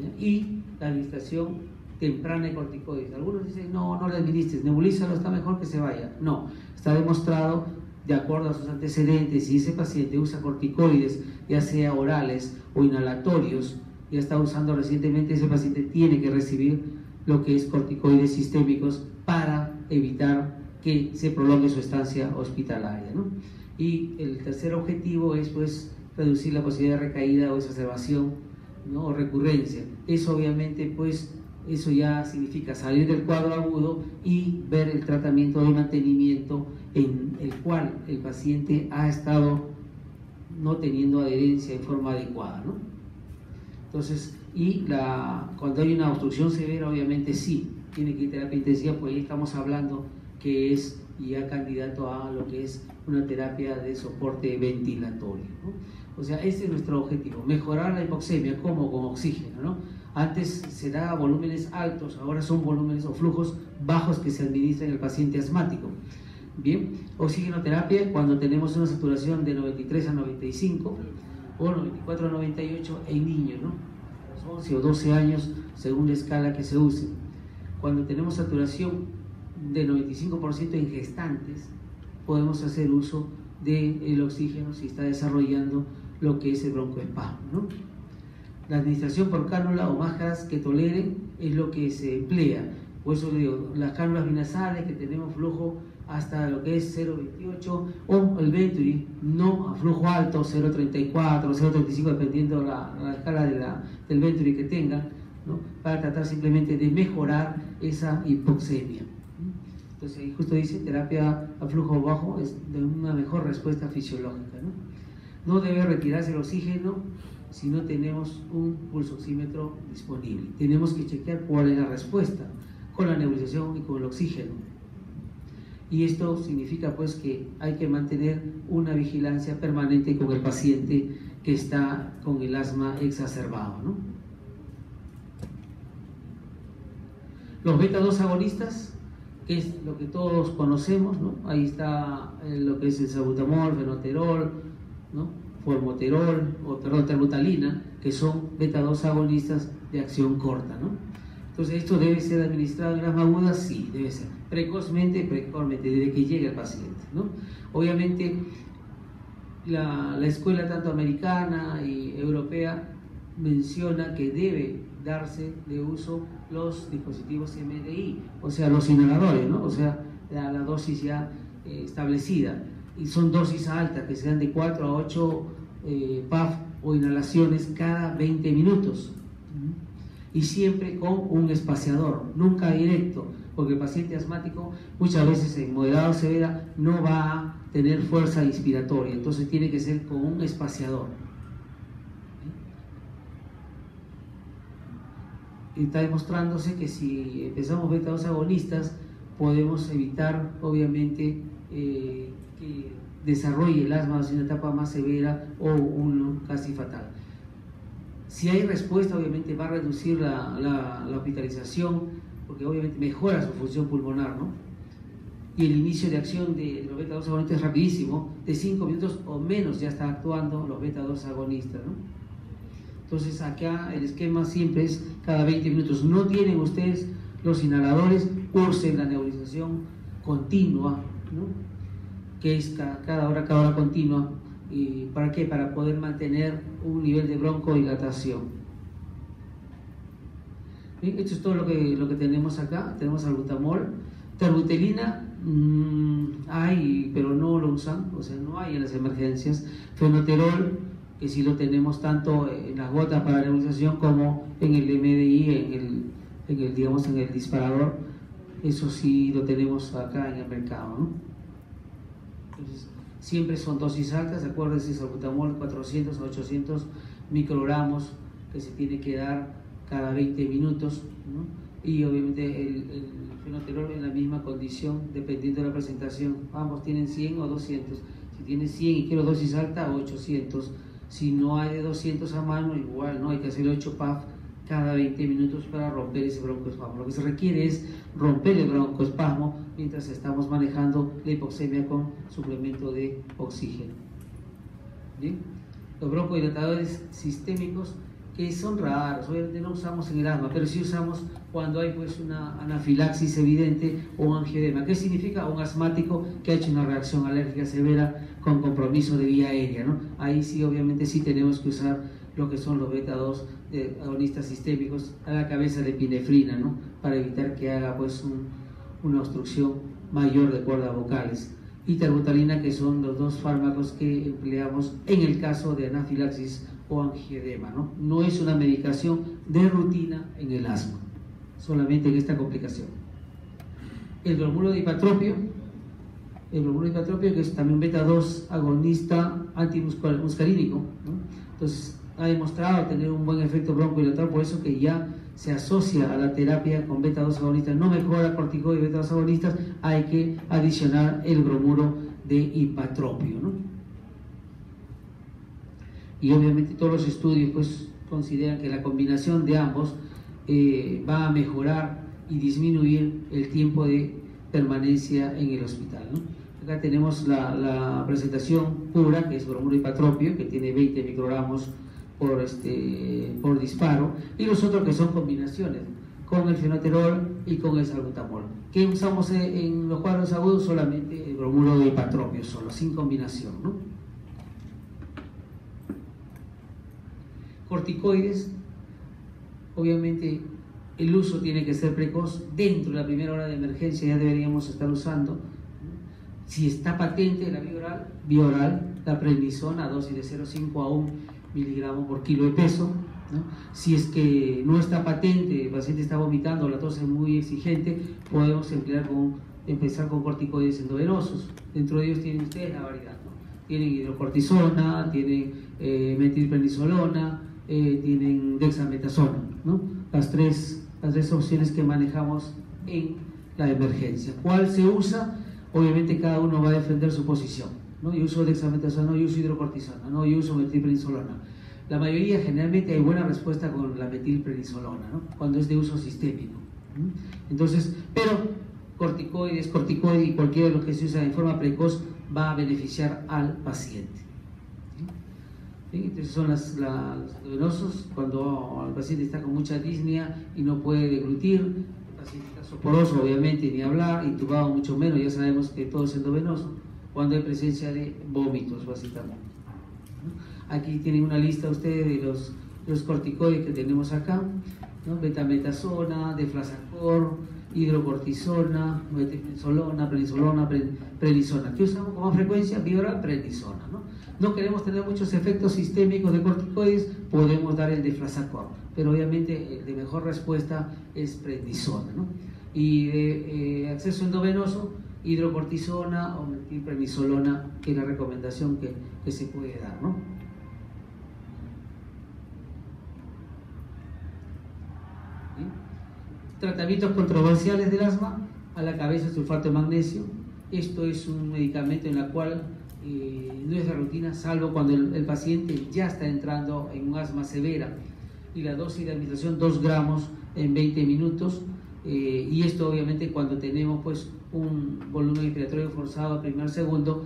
¿ya? Y la administración temprana de corticoides. Algunos dicen, no le administres, nebulízalo, está mejor que se vaya. No, está demostrado, de acuerdo a sus antecedentes, si ese paciente usa corticoides, ya sea orales o inhalatorios, ya está usando recientemente, ese paciente tiene que recibir lo que es corticoides sistémicos para evitar que se prolongue su estancia hospitalaria, ¿no? Y el tercer objetivo es, pues, reducir la posibilidad de recaída o exacerbación, ¿no? O recurrencia. Eso obviamente, pues, eso ya significa salir del cuadro agudo y ver el tratamiento de mantenimiento en el cual el paciente ha estado no teniendo adherencia en forma adecuada, ¿no? Entonces, cuando hay una obstrucción severa, obviamente sí, tiene que ir a terapia intensiva, pues ahí estamos hablando que es ya candidato a lo que es una terapia de soporte ventilatorio, ¿no? O sea, ese es nuestro objetivo, mejorar la hipoxemia, como con oxígeno, ¿no? Antes se daba volúmenes altos, ahora son volúmenes o flujos bajos que se administran en el paciente asmático. Bien, oxigenoterapia cuando tenemos una saturación de 93 a 95 o 94 a 98 en niños, ¿no? 11 o 12 años según la escala que se use. Cuando tenemos saturación de 95% en gestantes, podemos hacer uso del oxígeno si está desarrollando lo que es el broncoespasmo, ¿no? La administración por cánula o máscaras que toleren es lo que se emplea. Por eso le digo, las cánulas binasales que tenemos flujo hasta lo que es 0,28 o el Venturi, no a flujo alto, 0,34, 0,35, dependiendo la escala del Venturi que tengan, ¿no? Para tratar simplemente de mejorar esa hipoxemia. Entonces, ahí justo dice, terapia a flujo bajo es de una mejor respuesta fisiológica, ¿no? No debe retirarse el oxígeno si no tenemos un pulsoxímetro disponible. Tenemos que chequear cuál es la respuesta con la nebulización y con el oxígeno. Y esto significa, pues, que hay que mantener una vigilancia permanente con el paciente que está con el asma exacerbado, ¿no? Los beta-2 agonistas, que es lo que todos conocemos, ¿no? Ahí está lo que es el salbutamol, fenoterol, ¿no? Formoterol, terbutalina, que son beta-2 agonistas de acción corta, ¿no? Entonces, ¿esto debe ser administrado en asma aguda? Sí, debe ser. Precozmente, desde que llegue el paciente, ¿no? Obviamente, la escuela tanto americana y europea menciona que debe darse de uso los dispositivos MDI, o sea, los inhaladores, ¿no? O sea, la dosis ya establecida. Y son dosis altas que se dan de 4 a 8 PAF o inhalaciones cada 20 minutos. Y siempre con un espaciador, nunca directo, porque el paciente asmático muchas veces en moderado severa no va a tener fuerza inspiratoria, entonces tiene que ser con un espaciador. Está demostrándose que si empezamos beta-2 agonistas podemos evitar obviamente que desarrolle el asma en una etapa más severa o uno casi fatal. Si hay respuesta, obviamente va a reducir la hospitalización, porque obviamente mejora su función pulmonar, ¿no? Y el inicio de acción de los beta-2 agonistas es rapidísimo, de 5 minutos o menos ya está actuando los beta-2 agonistas, ¿no? Entonces acá el esquema siempre es cada 20 minutos. No tienen ustedes los inhaladores, usen la nebulización continua, ¿no? Que es cada hora continua. ¿Y para qué? Para poder mantener un nivel de broncodilatación. Bien, esto es todo lo que tenemos acá. Tenemos salbutamol. Terbutalina hay, pero no lo usan, o sea, no hay en las emergencias. Fenoterol, que sí lo tenemos tanto en las gotas para nebulización como en el MDI, en el disparador. Eso sí lo tenemos acá en el mercado, ¿no? Entonces, siempre son dosis altas, acuérdense, salbutamol 400 a 800 microgramos que se tiene que dar cada 20 minutos, ¿no? Y obviamente el fenoterol en la misma condición, dependiendo de la presentación. Ambos tienen 100 o 200. Si tiene 100 y quiero dosis alta, 800. Si no hay de 200 a mano, igual, ¿no? Hay que hacer 8 PAF cada 20 minutos para romper ese broncoespasmo. Lo que se requiere es romper el broncoespasmo mientras estamos manejando la hipoxemia con suplemento de oxígeno. ¿Bien? Los broncodilatadores sistémicos que son raros, obviamente no usamos en el asma, pero sí usamos cuando hay pues una anafilaxis evidente o un angioedema. ¿Qué significa? Un asmático que ha hecho una reacción alérgica severa con compromiso de vía aérea, ¿no? Ahí sí, obviamente sí tenemos que usar lo que son los beta-2 agonistas sistémicos a la cabeza de epinefrina, ¿no? Para evitar que haga pues una obstrucción mayor de cuerdas vocales. Y terbutalina, que son los dos fármacos que empleamos en el caso de anafilaxis o angioedema, ¿no? No es una medicación de rutina en el asma, solamente en esta complicación. El bromuro de ipatropio, que es también beta-2 agonista antimuscarínico, ¿no? Entonces ha demostrado tener un buen efecto broncodilatador, por eso que ya se asocia a la terapia con beta-2 agonistas. No mejora corticoides beta-2 agonistas, hay que adicionar el bromuro de ipatropio, ¿no? Y obviamente todos los estudios pues consideran que la combinación de ambos va a mejorar y disminuir el tiempo de permanencia en el hospital, ¿no? Acá tenemos la presentación pura, que es bromuro ipatropio, que tiene 20 microgramos por disparo, y los otros que son combinaciones con el fenoterol y con el salbutamol. ¿Qué usamos en los cuadros agudos? Solamente el bromuro de ipatropio, solo, sin combinación, ¿no? Corticoides, obviamente el uso tiene que ser precoz. Dentro de la primera hora de emergencia ya deberíamos estar usando. Si está patente la vía oral, la prednisona a dosis de 0,5 a 1 miligramo por kilo de peso, ¿no? Si es que no está patente, el paciente está vomitando, la tos es muy exigente, podemos empezar con corticoides endovenosos. Dentro de ellos tienen ustedes la variedad, ¿no? Tienen hidrocortisona, tienen metilprednisolona, tienen dexametasona, ¿no? Las tres opciones que manejamos en la emergencia. ¿Cuál se usa? Obviamente cada uno va a defender su posición, ¿no? Yo uso dexametasona, yo uso hidrocortisona, ¿no? Yo uso metilprednisolona. La mayoría, generalmente, hay buena respuesta con la metilprednisolona, ¿no? Cuando es de uso sistémico. Entonces, pero corticoides y cualquiera de los que se usa en forma precoz va a beneficiar al paciente. ¿Sí? Entonces son los endovenosos cuando el paciente está con mucha disnea y no puede deglutir, el paciente está soporoso, obviamente, ni hablar, intubado mucho menos, ya sabemos que todo es endovenoso, cuando hay presencia de vómitos, básicamente. Aquí tienen una lista ustedes de los corticoides que tenemos acá, ¿no? Betametasona, deflazacor, hidrocortisona, metilprednisolona, prednisona. ¿Qué usamos con más frecuencia? Vía oral, prednisona, ¿no? No queremos tener muchos efectos sistémicos de corticoides, podemos dar el deflazacor, pero obviamente el de mejor respuesta es prednisona, ¿no? Y de acceso endovenoso, hidrocortisona o metilprednisolona, que es la recomendación que se puede dar, ¿no? ¿Sí? Tratamientos controversiales del asma, a la cabeza sulfato de magnesio. Esto es un medicamento en el cual no es de rutina, salvo cuando el paciente ya está entrando en un asma severa, y la dosis de administración 2 gramos en 20 minutos, y esto obviamente cuando tenemos pues un volumen inspiratorio forzado al primer segundo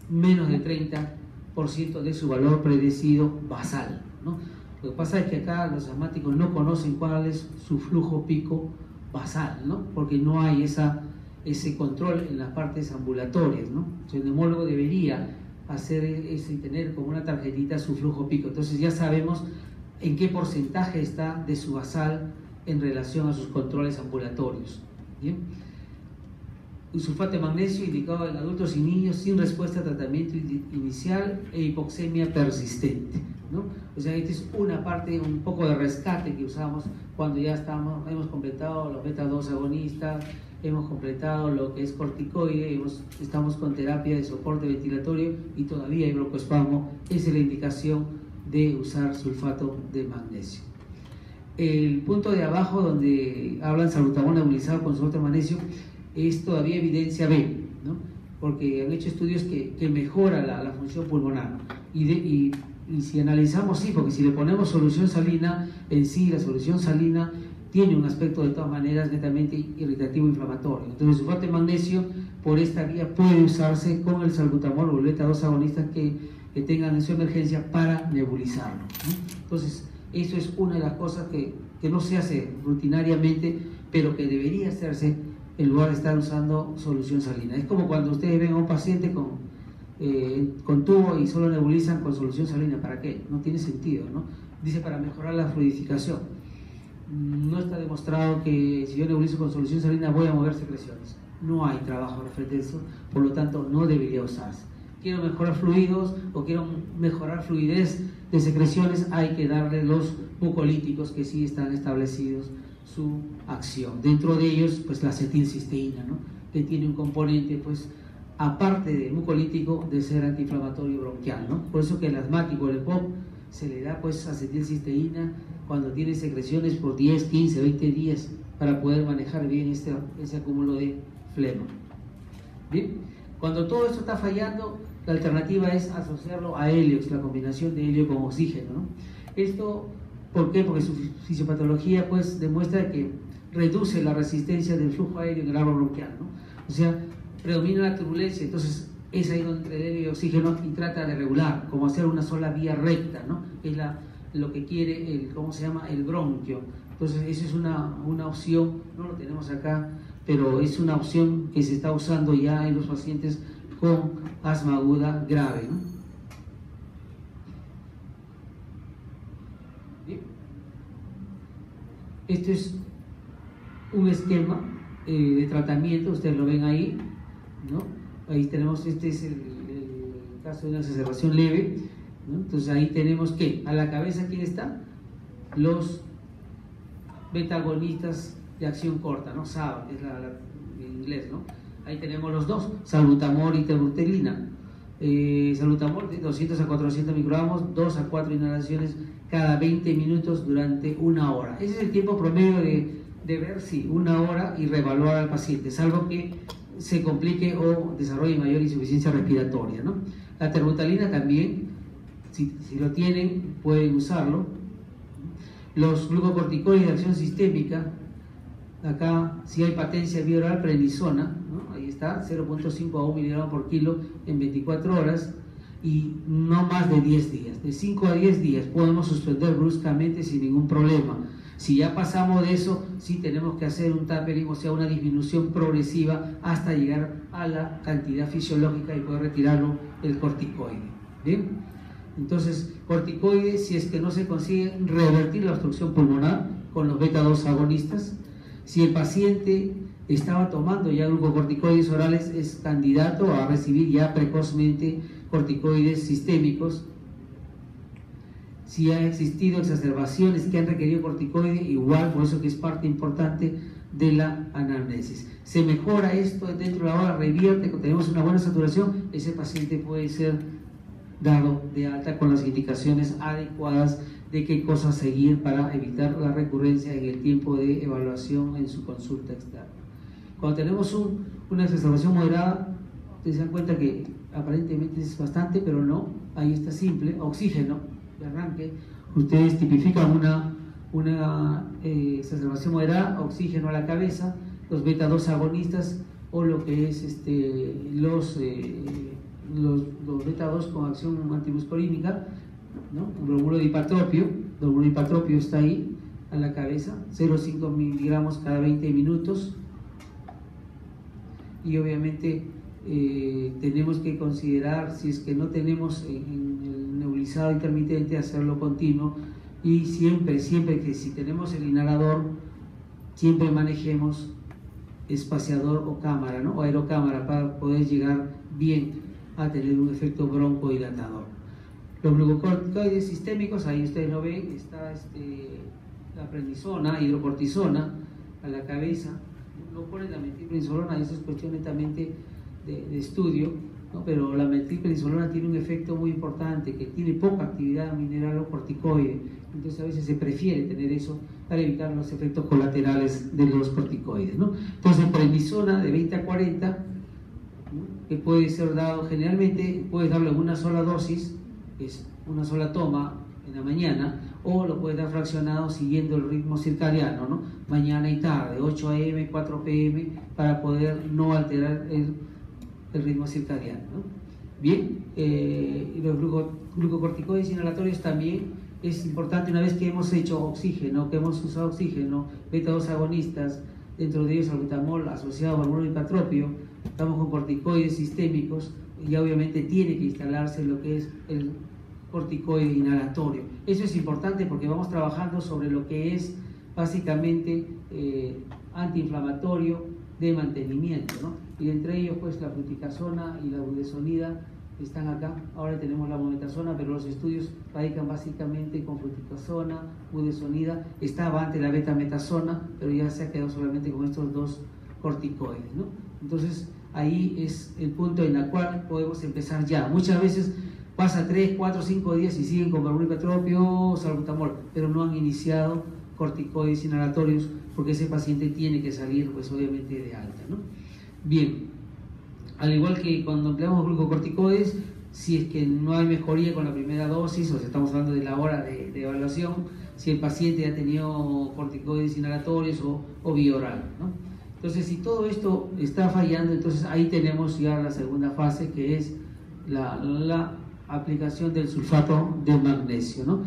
menos del 30% de su valor predecido basal, ¿no? Lo que pasa es que acá los asmáticos no conocen cuál es su flujo pico basal, ¿no? Porque no hay ese control en las partes ambulatorias, ¿no? El neumólogo debería hacer eso y tener como una tarjetita su flujo pico. Entonces ya sabemos en qué porcentaje está de su basal en relación a sus controles ambulatorios. ¿Bien? Un sulfato de magnesio indicado en adultos y niños sin respuesta a tratamiento inicial e hipoxemia persistente, ¿no? O sea, esta es una parte, un poco de rescate que usamos cuando ya hemos completado los beta-2 agonistas, hemos completado lo que es corticoide, estamos con terapia de soporte ventilatorio y todavía hay broncoespasmo. Esa es la indicación de usar sulfato de magnesio. El punto de abajo donde hablan salbutamol nebulizado con sulfato de magnesio es todavía evidencia B, ¿no? Porque han hecho estudios que mejora la función pulmonar. Y si analizamos, sí, porque si le ponemos solución salina, en sí la solución salina tiene un aspecto de todas maneras netamente irritativo inflamatorio. Entonces el sulfato de magnesio por esta vía puede usarse con el salbutamol o beta-2 agonistas que tengan en su emergencia para nebulizarlo, ¿no? Entonces Eso es una de las cosas que no se hace rutinariamente, pero que debería hacerse en lugar de estar usando solución salina. Es como cuando ustedes ven a un paciente con tubo y solo nebulizan con solución salina. ¿Para qué? No tiene sentido, ¿no? Dice para mejorar la fluidificación. No está demostrado que si yo nebulizo con solución salina voy a mover secreciones. No hay trabajo referente a eso, por lo tanto no debería usarse. Quiero mejorar fluidos o quiero mejorar fluidez de secreciones, hay que darle los mucolíticos que sí están establecidos su acción. Dentro de ellos, pues la acetilcisteína, ¿no? Que tiene un componente, pues, aparte del mucolítico, de ser antiinflamatorio bronquial, ¿no? Por eso que el asmático, el EPOC, se le da pues acetilcisteína cuando tiene secreciones por 10, 15, 20 días para poder manejar bien ese acúmulo de flema. Bien, cuando todo esto está fallando, la alternativa es asociarlo a heliox, la combinación de helio con oxígeno, ¿no? Esto, ¿por qué? Porque su fisiopatología pues demuestra que reduce la resistencia del flujo aéreo en el árbol bronquial, ¿no? O sea, predomina la turbulencia, entonces es ahí donde entre el helio y el oxígeno y trata de regular, como hacer una sola vía recta, ¿no? Es lo que quiere el bronquio. Entonces esa es una opción, no lo tenemos acá, pero es una opción que se está usando ya en los pacientes con asma aguda grave, ¿no? Bien. Esto es un esquema de tratamiento, ustedes lo ven ahí, ¿no? Ahí tenemos, este es el caso de una exacerbación leve, ¿no? Entonces ahí tenemos que a la cabeza, ¿quién está? Los beta-agonistas de acción corta, ¿no? SAB, es en inglés, ¿no? Ahí tenemos los dos, salbutamol y terbutaline. Salbutamol de 200 a 400 microgramos, 2 a 4 inhalaciones cada 20 minutos durante 1 hora. Ese es el tiempo promedio de ver si 1 hora y reevaluar al paciente, salvo que se complique o desarrolle mayor insuficiencia respiratoria, ¿no? La terbutalina también, si lo tienen, pueden usarlo. Los glucocorticoides de acción sistémica, acá si hay patencia vía oral, prednisona, ¿no? Ahí está, 0.5 a 1 miligramo por kilo en 24 horas y no más de 10 días. De 5 a 10 días podemos suspender bruscamente sin ningún problema. Si ya pasamos de eso, sí tenemos que hacer un tapering, o sea, una disminución progresiva hasta llegar a la cantidad fisiológica y poder retirarlo el corticoide. ¿Bien? Entonces, corticoides, si es que no se consigue revertir la obstrucción pulmonar con los beta-2 agonistas, si el paciente estaba tomando ya glucocorticoides orales, es candidato a recibir ya precozmente corticoides sistémicos. Si ha existido exacerbaciones que han requerido corticoide, igual, por eso que es parte importante de la anamnesis. Se mejora esto dentro de la hora, revierte, cuando tenemos una buena saturación, ese paciente puede ser dado de alta con las indicaciones adecuadas de qué cosas seguir para evitar la recurrencia en el tiempo de evaluación en su consulta externa. Cuando tenemos una exacerbación moderada, ustedes se dan cuenta que aparentemente es bastante, pero no, ahí está simple, oxígeno de arranque, ustedes tipifican una exacerbación moderada, oxígeno a la cabeza, los beta-2 agonistas o lo que es los beta-2 con acción antimuscolínica, ¿no? Un glóbulo de hipatropio está ahí a la cabeza, 0,5 miligramos cada 20 minutos y obviamente tenemos que considerar, si es que no tenemos en el nebulizado intermitente, hacerlo continuo y siempre que si tenemos el inhalador, siempre manejemos espaciador o cámara, ¿no? O aerocámara para poder llegar bien a tener un efecto broncodilatador. Los glucocorticoides sistémicos, ahí ustedes lo ven, está la prednisona, hidrocortisona a la cabeza, no ponen la metilprednisolona, eso es cuestión netamente de estudio, ¿no? Pero la metilprednisolona tiene un efecto muy importante, que tiene poca actividad mineral o corticoide, entonces a veces se prefiere tener eso para evitar los efectos colaterales de los corticoides, ¿no? Entonces prednisona de 20 a 40, ¿no? Que puede ser dado generalmente, puedes darlo en una sola dosis, es una sola toma en la mañana, o lo puedes dar fraccionado siguiendo el ritmo circadiano, ¿no? Mañana y tarde, 8 a.m., 4 p.m., para poder no alterar el ritmo circadiano, ¿no? Bien, y los glucocorticoides inhalatorios también es importante, una vez que hemos hecho oxígeno, que hemos usado oxígeno, beta-2 agonistas, dentro de ellos salbutamol asociado a hormona hipatropio, estamos con corticoides sistémicos, y obviamente tiene que instalarse lo que es el corticoide inhalatorio. Eso es importante porque vamos trabajando sobre lo que es básicamente antiinflamatorio de mantenimiento, ¿no? Y entre ellos pues la fluticasona y la budesonida están acá. Ahora tenemos la mometasona, pero los estudios radican básicamente con fluticasona, budesonida. Estaba antes la betametasona, pero ya se ha quedado solamente con estos dos corticoides, ¿no? Entonces ahí es el punto en el cual podemos empezar ya. Muchas veces pasa 3, 4, 5 días y siguen con hormona hipatropio o salbutamol, pero no han iniciado corticoides inhalatorios porque ese paciente tiene que salir pues obviamente de alta, ¿no? Bien, al igual que cuando empleamos glucocorticoides, si es que no hay mejoría con la primera dosis, o sea, estamos hablando de la hora de evaluación, si el paciente ha tenido corticoides inhalatorios o vía oral, ¿no? Entonces, si todo esto está fallando, entonces ahí tenemos ya la segunda fase, que es la aplicación del sulfato de magnesio, ¿no?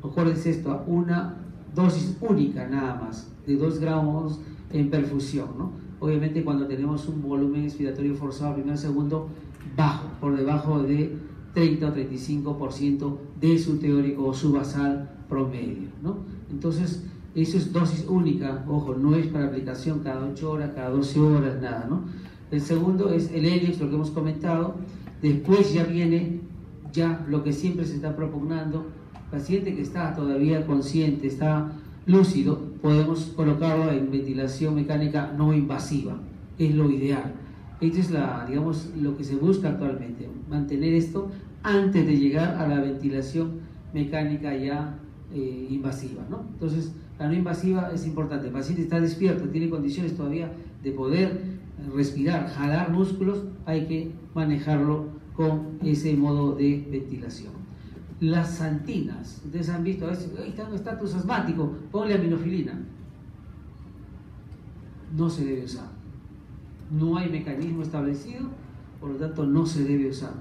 Acuérdense esto, una dosis única nada más, de 2 gramos en perfusión, ¿no? Obviamente cuando tenemos un volumen expiratorio forzado primer segundo bajo, por debajo de 30 o 35% de su teórico o su basal promedio, ¿no? Entonces, eso es dosis única, ojo, no es para aplicación cada 8 horas, cada 12 horas, nada, ¿no? El segundo es el Helix, lo que hemos comentado. Después ya viene lo que siempre se está propugnando, paciente que está todavía consciente, está lúcido, podemos colocarlo en ventilación mecánica no invasiva, es lo ideal. Esto es digamos, lo que se busca actualmente, mantener esto antes de llegar a la ventilación mecánica ya invasiva, ¿no? Entonces, la no invasiva es importante, el paciente está despierto, tiene condiciones todavía de poder respirar, jalar músculos, hay que manejarlo con ese modo de ventilación. Las santinas, ustedes han visto, a veces está en estatus asmático, ponle aminofilina. No se debe usar. No hay mecanismo establecido, por lo tanto no se debe usar.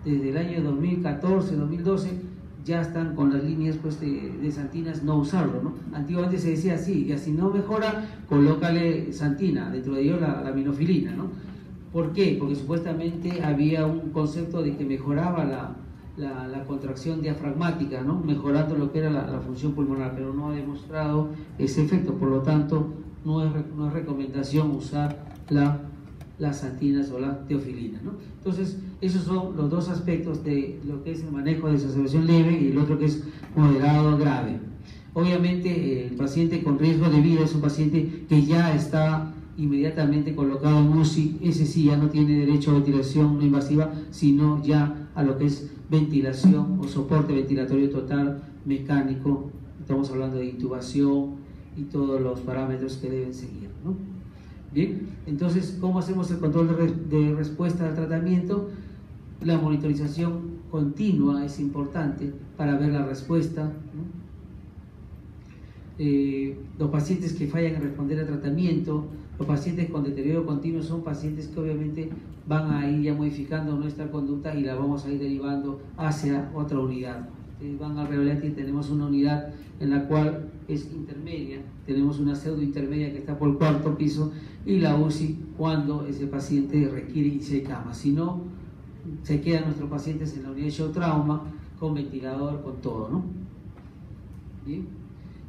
Desde el año 2014, 2012 ya están con las líneas pues, de santinas no usarlo, ¿no? Antiguamente se decía así, y así no mejora, colócale santina, dentro de ello la aminofilina, ¿no? ¿Por qué? Porque supuestamente había un concepto de que mejoraba la contracción diafragmática, ¿no? Mejorando lo que era la función pulmonar, pero no ha demostrado ese efecto, por lo tanto no es recomendación usar las santinas o la teofilina, ¿no? Entonces esos son los dos aspectos de lo que es el manejo de exacerbación leve y el otro que es moderado grave. Obviamente el paciente con riesgo de vida es un paciente que ya está inmediatamente colocado en UCI, ese sí ya no tiene derecho a ventilación no invasiva, sino ya a lo que es ventilación o soporte ventilatorio total mecánico. Estamos hablando de intubación y todos los parámetros que deben seguir, ¿no? Bien, entonces, ¿cómo hacemos el control de respuesta al tratamiento? La monitorización continua es importante para ver la respuesta, ¿no? Los pacientes que fallan en responder al tratamiento, los pacientes con deterioro continuo son pacientes que obviamente van a ir ya modificando nuestra conducta y la vamos a ir derivando hacia otra unidad. Van a revelar que tenemos una unidad en la cual es intermedia, tenemos una pseudo intermedia que está por el 4º piso y la UCI cuando ese paciente requiere y se cama. Si no, se quedan nuestros pacientes en la unidad de shock trauma con ventilador, con todo, ¿no? ¿Bien?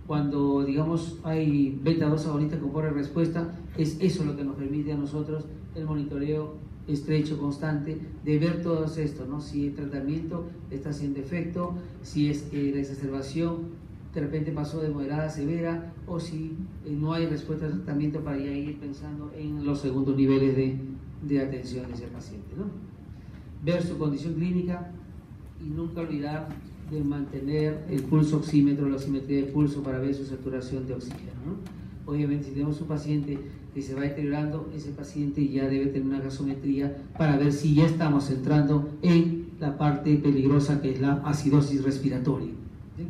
Cuando, digamos, hay beta-2 agonistas con pobre respuesta, es eso lo que nos permite a nosotros el monitoreo estrecho, constante, de ver todo esto, ¿no? Si el tratamiento está haciendo efecto, si es que la exacerbación de repente pasó de moderada a severa, o si no hay respuesta al tratamiento para ya ir pensando en los segundos niveles de atención de ese paciente, ¿no? Ver su condición clínica y nunca olvidar de mantener el pulso oxímetro, la oximetría de pulso para ver su saturación de oxígeno, ¿no? Obviamente, si tenemos un paciente que se va deteriorando, ese paciente ya debe tener una gasometría para ver si ya estamos entrando en la parte peligrosa que es la acidosis respiratoria. ¿Sí?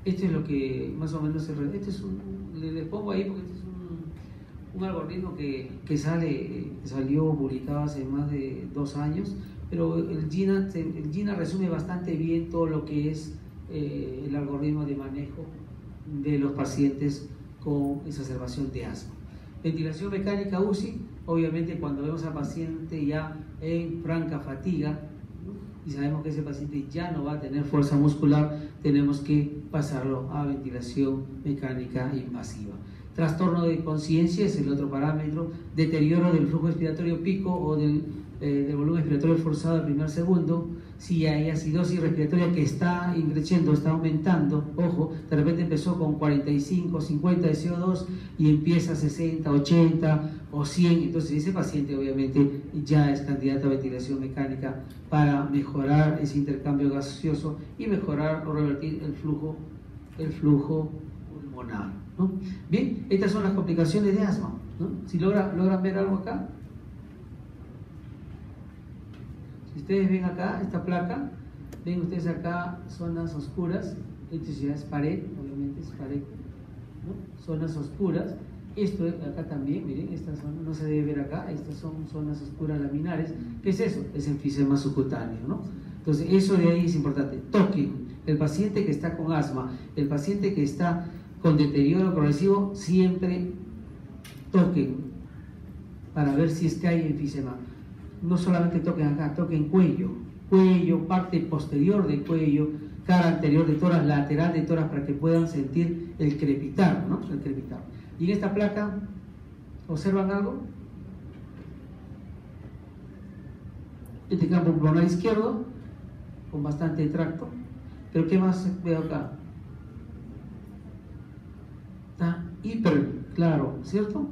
Esto es lo que más o menos le pongo ahí porque este es un algoritmo que salió publicado hace más de 2 años, pero el GINA resume bastante bien todo lo que es el algoritmo de manejo de los pacientes con exacerbación de asma. Ventilación mecánica UCI, obviamente cuando vemos al paciente ya en franca fatiga, ¿no? Y sabemos que ese paciente ya no va a tener fuerza muscular, tenemos que pasarlo a ventilación mecánica invasiva. Trastorno de conciencia es el otro parámetro, deterioro del flujo respiratorio pico o del volumen respiratorio forzado al primer segundo. Si hay acidosis respiratoria que está increciendo, está aumentando, ojo, de repente empezó con 45, 50 de CO2 y empieza a 60, 80 o 100, entonces ese paciente obviamente ya es candidato a ventilación mecánica para mejorar ese intercambio gaseoso y mejorar o revertir el flujo pulmonar, ¿no? Bien, estas son las complicaciones de asma, ¿no? Si logran ver algo acá. Si ustedes ven acá esta placa, ven ustedes acá zonas oscuras, esto ya es pared, obviamente es pared, ¿no? Zonas oscuras, esto acá también, miren, esta zona no se debe ver acá, estas son zonas oscuras laminares. ¿Qué es eso? Es enfisema subcutáneo, ¿no? Entonces eso de ahí es importante. Toquen, el paciente que está con asma, el paciente que está con deterioro progresivo, siempre toquen para ver si es que hay enfisema. No solamente toquen acá, toquen cuello, parte posterior del cuello, cara anterior de tórax, lateral de tórax, para que puedan sentir el crepitar, ¿no? El crepitar. Y en esta placa, ¿observan algo? Este campo pulmonar izquierdo, con bastante tracto. Pero ¿qué más veo acá? Está hiper claro, ¿cierto?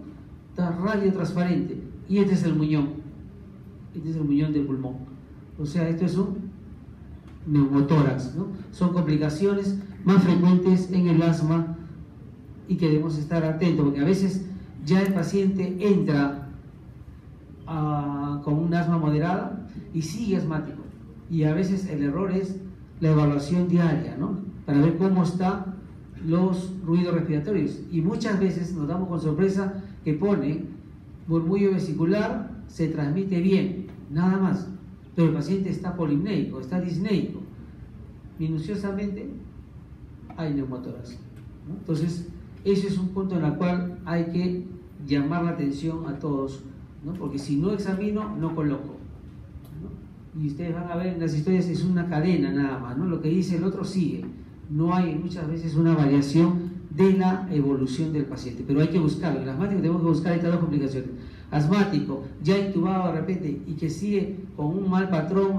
Está radio transparente. Y este es el muñón. Este es el muñón del pulmón. O sea, esto es un neumotórax, ¿no? Son complicaciones más frecuentes en el asma y que debemos estar atentos, porque a veces ya el paciente entra con un asma moderada y sigue asmático. Y a veces el error es la evaluación diaria, ¿no? Para ver cómo están los ruidos respiratorios. Y muchas veces nos damos con sorpresa que pone murmullo vesicular, se transmite bien, nada más, pero el paciente está polipneico, está disneico, minuciosamente hay neumotórax, ¿no? Entonces ese es un punto en el cual hay que llamar la atención a todos, ¿no? Porque si no examino, no coloco, ¿no? Y ustedes van a ver en las historias, es una cadena nada más, ¿no? Lo que dice el otro sigue, no hay muchas veces una variación de la evolución del paciente, pero hay que buscarlo. En el asmático tenemos que buscar estas dos complicaciones. Asmático, ya intubado de repente y que sigue con un mal patrón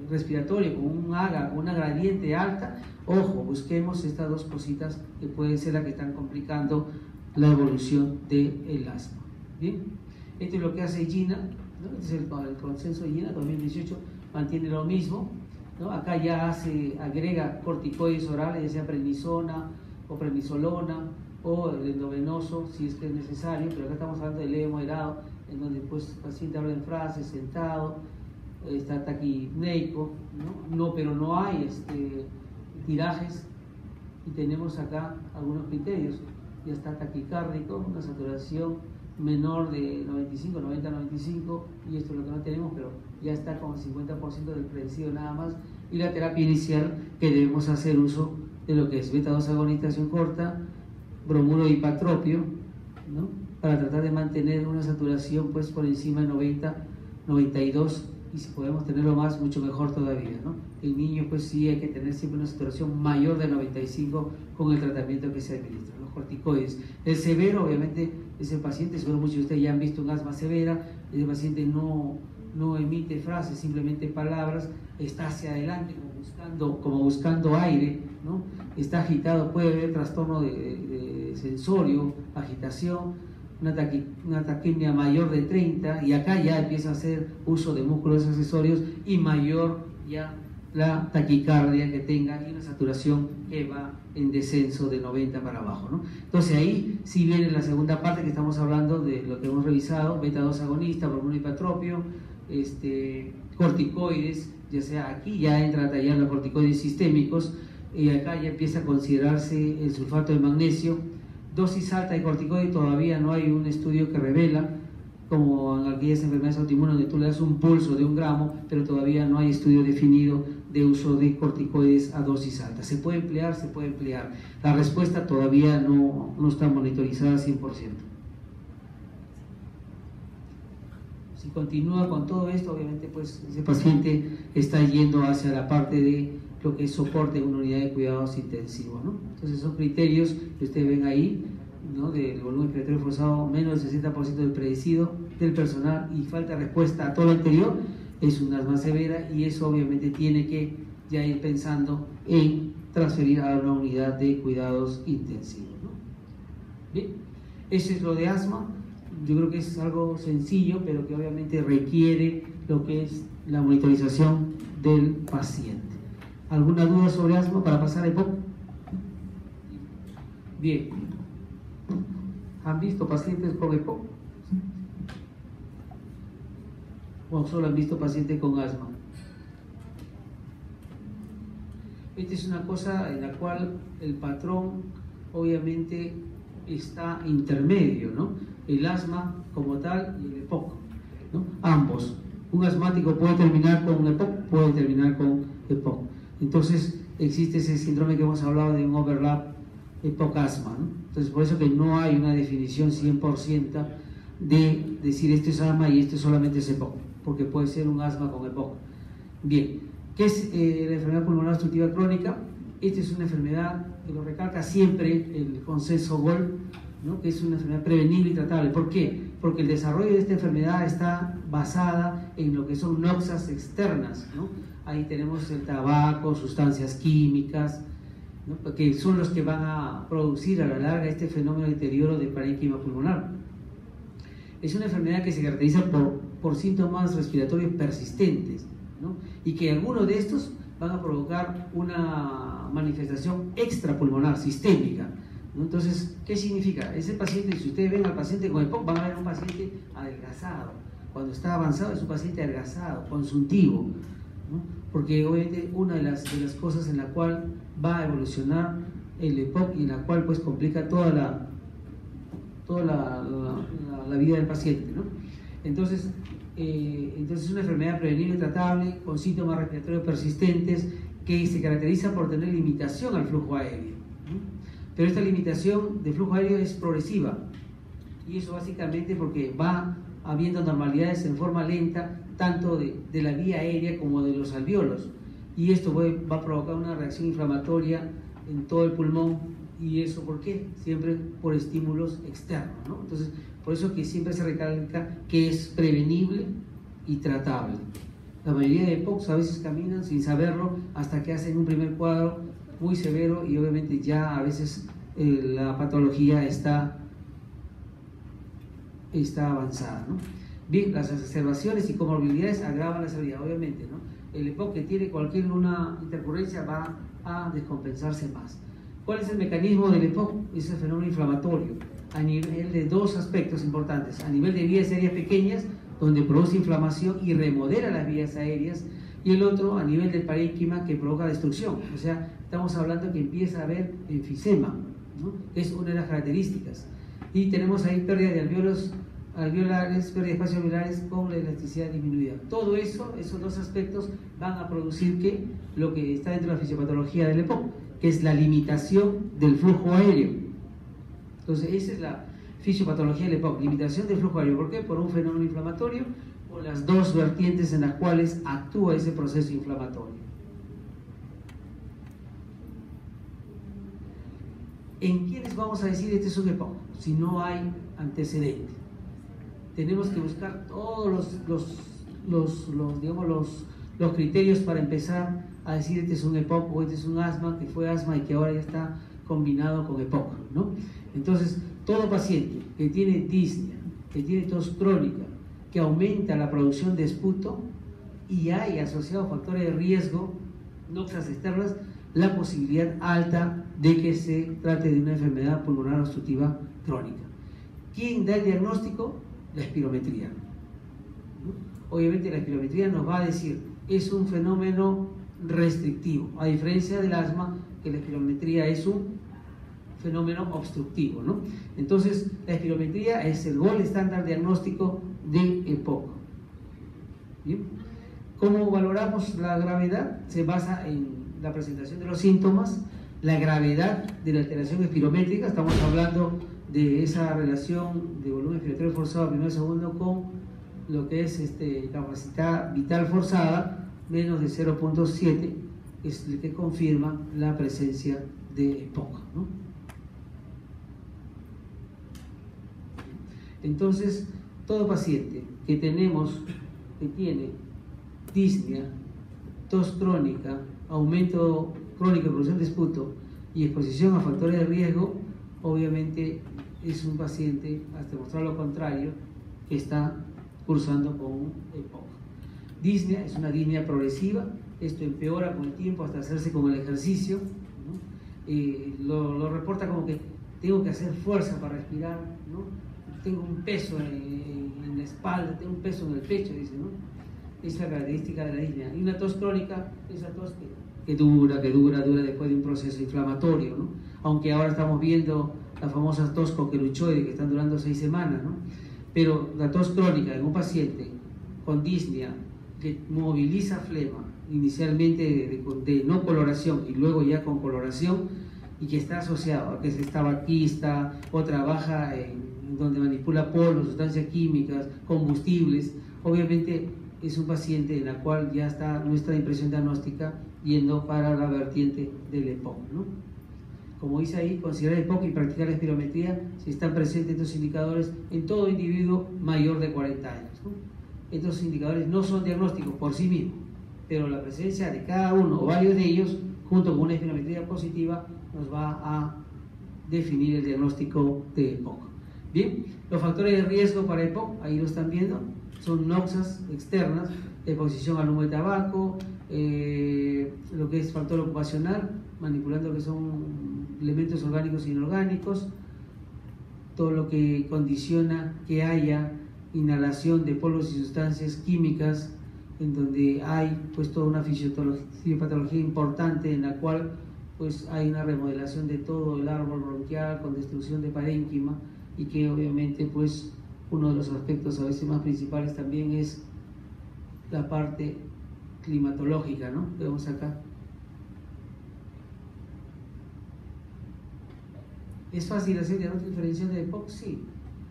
respiratorio, con un AGA, con una gradiente alta, ojo, busquemos estas dos cositas que pueden ser las que están complicando la evolución del asma. Bien, esto es lo que hace GINA, ¿no? Este es el consenso de GINA 2018, mantiene lo mismo, ¿no? Acá ya agrega corticoides orales, ya sea prednisona o prednisolona, o el endovenoso si es que es necesario, pero acá estamos hablando de leve moderado, en donde pues, el paciente habla en frases, sentado, está taquipneico, ¿no? Pero no hay tirajes, y tenemos acá algunos criterios. Ya está taquicárdico, una saturación menor de 95, 90, 95, y esto es lo que no tenemos, pero ya está con 50% del predecido nada más. Y la terapia inicial, que debemos hacer uso de lo que es beta-2 agonista corta, bromuro hipatropio, ¿no? Para tratar de mantener una saturación pues por encima de 90, 92, y si podemos tenerlo más, mucho mejor todavía, ¿no? El niño pues sí hay que tener siempre una saturación mayor de 95 con el tratamiento que se administra, los corticoides. El severo, obviamente, es el paciente, seguro muchos de ustedes ya han visto un asma severa, el paciente no emite frases, simplemente palabras, está hacia adelante como buscando aire, ¿no? Está agitado, puede haber trastorno de sensorio, agitación, una taquimia mayor de 30, y acá ya empieza a hacer uso de músculos accesorios y mayor ya la taquicardia que tenga y una saturación que va en descenso de 90 para abajo, ¿no? Entonces ahí sí viene la segunda parte que estamos hablando de lo que hemos revisado, beta-2 agonista, bromuro hipatropio, corticoides, ya sea aquí ya entra a tallar los corticoides sistémicos, y acá ya empieza a considerarse el sulfato de magnesio dosis alta de corticoide todavía no hay un estudio que revela, como en aquellas enfermedades autoinmunes donde tú le das un pulso de 1 gramo, pero todavía no hay estudio definido de uso de corticoides a dosis alta. ¿Se puede emplear? Se puede emplear. La respuesta todavía no está monitorizada 100%. Si continúa con todo esto, obviamente pues ese paciente está yendo hacia la parte de lo que es soporte en una unidad de cuidados intensivos, ¿no? Entonces son criterios que ustedes ven ahí, ¿no? Del volumen respiratorio forzado menos del 60% del predecido del personal y falta de respuesta a todo lo anterior, es un asma severa y eso obviamente tiene que ya ir pensando en transferir a una unidad de cuidados intensivos, ¿no? Bien, eso es lo de asma. Yo creo que es algo sencillo, pero que obviamente requiere lo que es la monitorización del paciente. ¿Alguna duda sobre asma para pasar a EPOC? Bien. ¿Han visto pacientes con EPOC? ¿O solo han visto pacientes con asma? Esta es una cosa en la cual el patrón obviamente está intermedio, ¿no? El asma como tal y el EPOC, ¿no? Ambos. Un asmático puede terminar con EPOC, puede terminar con EPOC. Entonces existe ese síndrome que hemos hablado de un overlap EPOC-asma, ¿no? Entonces por eso que no hay una definición 100% de decir esto es asma y esto solamente es EPOC, porque puede ser un asma con EPOC. Bien, ¿qué es la enfermedad pulmonar obstructiva crónica? Esta es una enfermedad que lo recalca siempre el consenso GOL, ¿no? Que es una enfermedad prevenible y tratable. ¿Por qué? Porque el desarrollo de esta enfermedad está basada en lo que son noxas externas, ¿no? Ahí tenemos el tabaco, sustancias químicas, ¿no? Que son los que van a producir a la larga este fenómeno de deterioro del parénquima pulmonar. Es una enfermedad que se caracteriza por síntomas respiratorios persistentes, ¿no? Y que algunos de estos van a provocar una manifestación extrapulmonar, sistémica, ¿no? Entonces, ¿qué significa? Ese paciente, si ustedes ven al paciente con EPOC, van a ver un paciente adelgazado. Cuando está avanzado es un paciente adelgazado, consuntivo, ¿no? Porque obviamente una de las cosas en la cual va a evolucionar el EPOC y en la cual pues complica toda la vida del paciente, ¿no? Entonces es una enfermedad prevenible y tratable con síntomas respiratorios persistentes que se caracteriza por tener limitación al flujo aéreo, ¿no? Pero esta limitación de flujo aéreo es progresiva y eso básicamente porque va habiendo normalidades en forma lenta tanto de la vía aérea como de los alvéolos y esto va a provocar una reacción inflamatoria en todo el pulmón. ¿Y eso por qué? Siempre por estímulos externos, ¿no? Entonces, por eso que siempre se recalca que es prevenible y tratable. La mayoría de EPOCs a veces caminan sin saberlo hasta que hacen un primer cuadro muy severo y obviamente ya a veces la patología está avanzada, ¿no? Bien, las exacerbaciones y comorbilidades agravan la severidad, obviamente, ¿no? El EPOC que tiene cualquier una intercurrencia va a descompensarse más. ¿Cuál es el mecanismo del EPOC? Es el fenómeno inflamatorio a nivel de dos aspectos importantes: a nivel de vías aéreas pequeñas, donde produce inflamación y remodela las vías aéreas, y el otro a nivel del parénquima, que provoca destrucción. O sea, estamos hablando que empieza a haber enfisema, ¿no? Es una de las características. Y tenemos ahí pérdida de alveolares, pérdida de espacios alveolares con la elasticidad disminuida. Todo eso, esos dos aspectos van a producir que lo que está dentro de la fisiopatología del EPOC, que es la limitación del flujo aéreo. Entonces, esa es la fisiopatología del EPOC, limitación del flujo aéreo. ¿Por qué? Por un fenómeno inflamatorio o las dos vertientes en las cuales actúa ese proceso inflamatorio. ¿En quiénes vamos a decir este es un EPOC? Si no hay antecedente. Tenemos que buscar todos los criterios para empezar a decir este es un EPOC o este es un asma, que fue asma y que ahora ya está combinado con EPOC, ¿no? Entonces, todo paciente que tiene disnea, que tiene tos crónica, que aumenta la producción de esputo y hay asociados factores de riesgo, noxas externas, la posibilidad alta de que se trate de una enfermedad pulmonar obstructiva crónica. ¿Quién da el diagnóstico? La espirometría, ¿no? Obviamente la espirometría nos va a decir, es un fenómeno restrictivo, a diferencia del asma, que la espirometría es un fenómeno obstructivo, ¿no? Entonces, la espirometría es el gold estándar diagnóstico de EPOC. ¿Bien? ¿Cómo valoramos la gravedad? Se basa en la presentación de los síntomas, la gravedad de la alteración espirométrica. Estamos hablando de esa relación de volumen expiratorio forzado primero y segundo con lo que es capacidad vital forzada, menos de 0.7, es el que confirma la presencia de EPOC, ¿no? Entonces, todo paciente que tiene disnea, tos crónica, aumento crónico de producción de esputo y exposición a factores de riesgo, obviamente es un paciente, hasta mostrar lo contrario, que está cursando con un EPOC. Disnea es una disnea progresiva, esto empeora con el tiempo hasta hacerse con el ejercicio, ¿no? Lo reporta como que tengo que hacer fuerza para respirar, ¿no? Tengo un peso en la espalda, tengo un peso en el pecho, dice, ¿no? Es la característica de la disnea. Y una tos crónica, esa tos que dura después de un proceso inflamatorio, ¿no? Aunque ahora estamos viendo las famosas tos coqueluchoide que están durando 6 semanas, ¿no? Pero la tos crónica en un paciente con disnea que moviliza flema, inicialmente de no coloración y luego ya con coloración, y que está asociado a que es tabaquista o trabaja en donde manipula polvos, sustancias químicas, combustibles, obviamente es un paciente en la cual ya está nuestra impresión diagnóstica yendo para la vertiente del EPOC, ¿no? Como dice ahí, considerar EPOC y practicar la espirometría si están presentes estos indicadores en todo individuo mayor de 40 años, ¿no? Estos indicadores no son diagnósticos por sí mismos, pero la presencia de cada uno o varios de ellos, junto con una espirometría positiva, nos va a definir el diagnóstico de EPOC. Bien, los factores de riesgo para EPOC, ahí lo están viendo, son noxas externas, exposición al humo de tabaco, lo que es factor ocupacional, manipulando lo que son elementos orgánicos e inorgánicos, todo lo que condiciona que haya inhalación de polvos y sustancias químicas, en donde hay pues toda una fisiopatología importante en la cual pues hay una remodelación de todo el árbol bronquial con destrucción de parénquima, y que obviamente pues uno de los aspectos a veces más principales también es la parte climatológica, ¿no? Vemos acá. ¿Es fácil hacer diagnóstico diferencial de EPOC? Sí,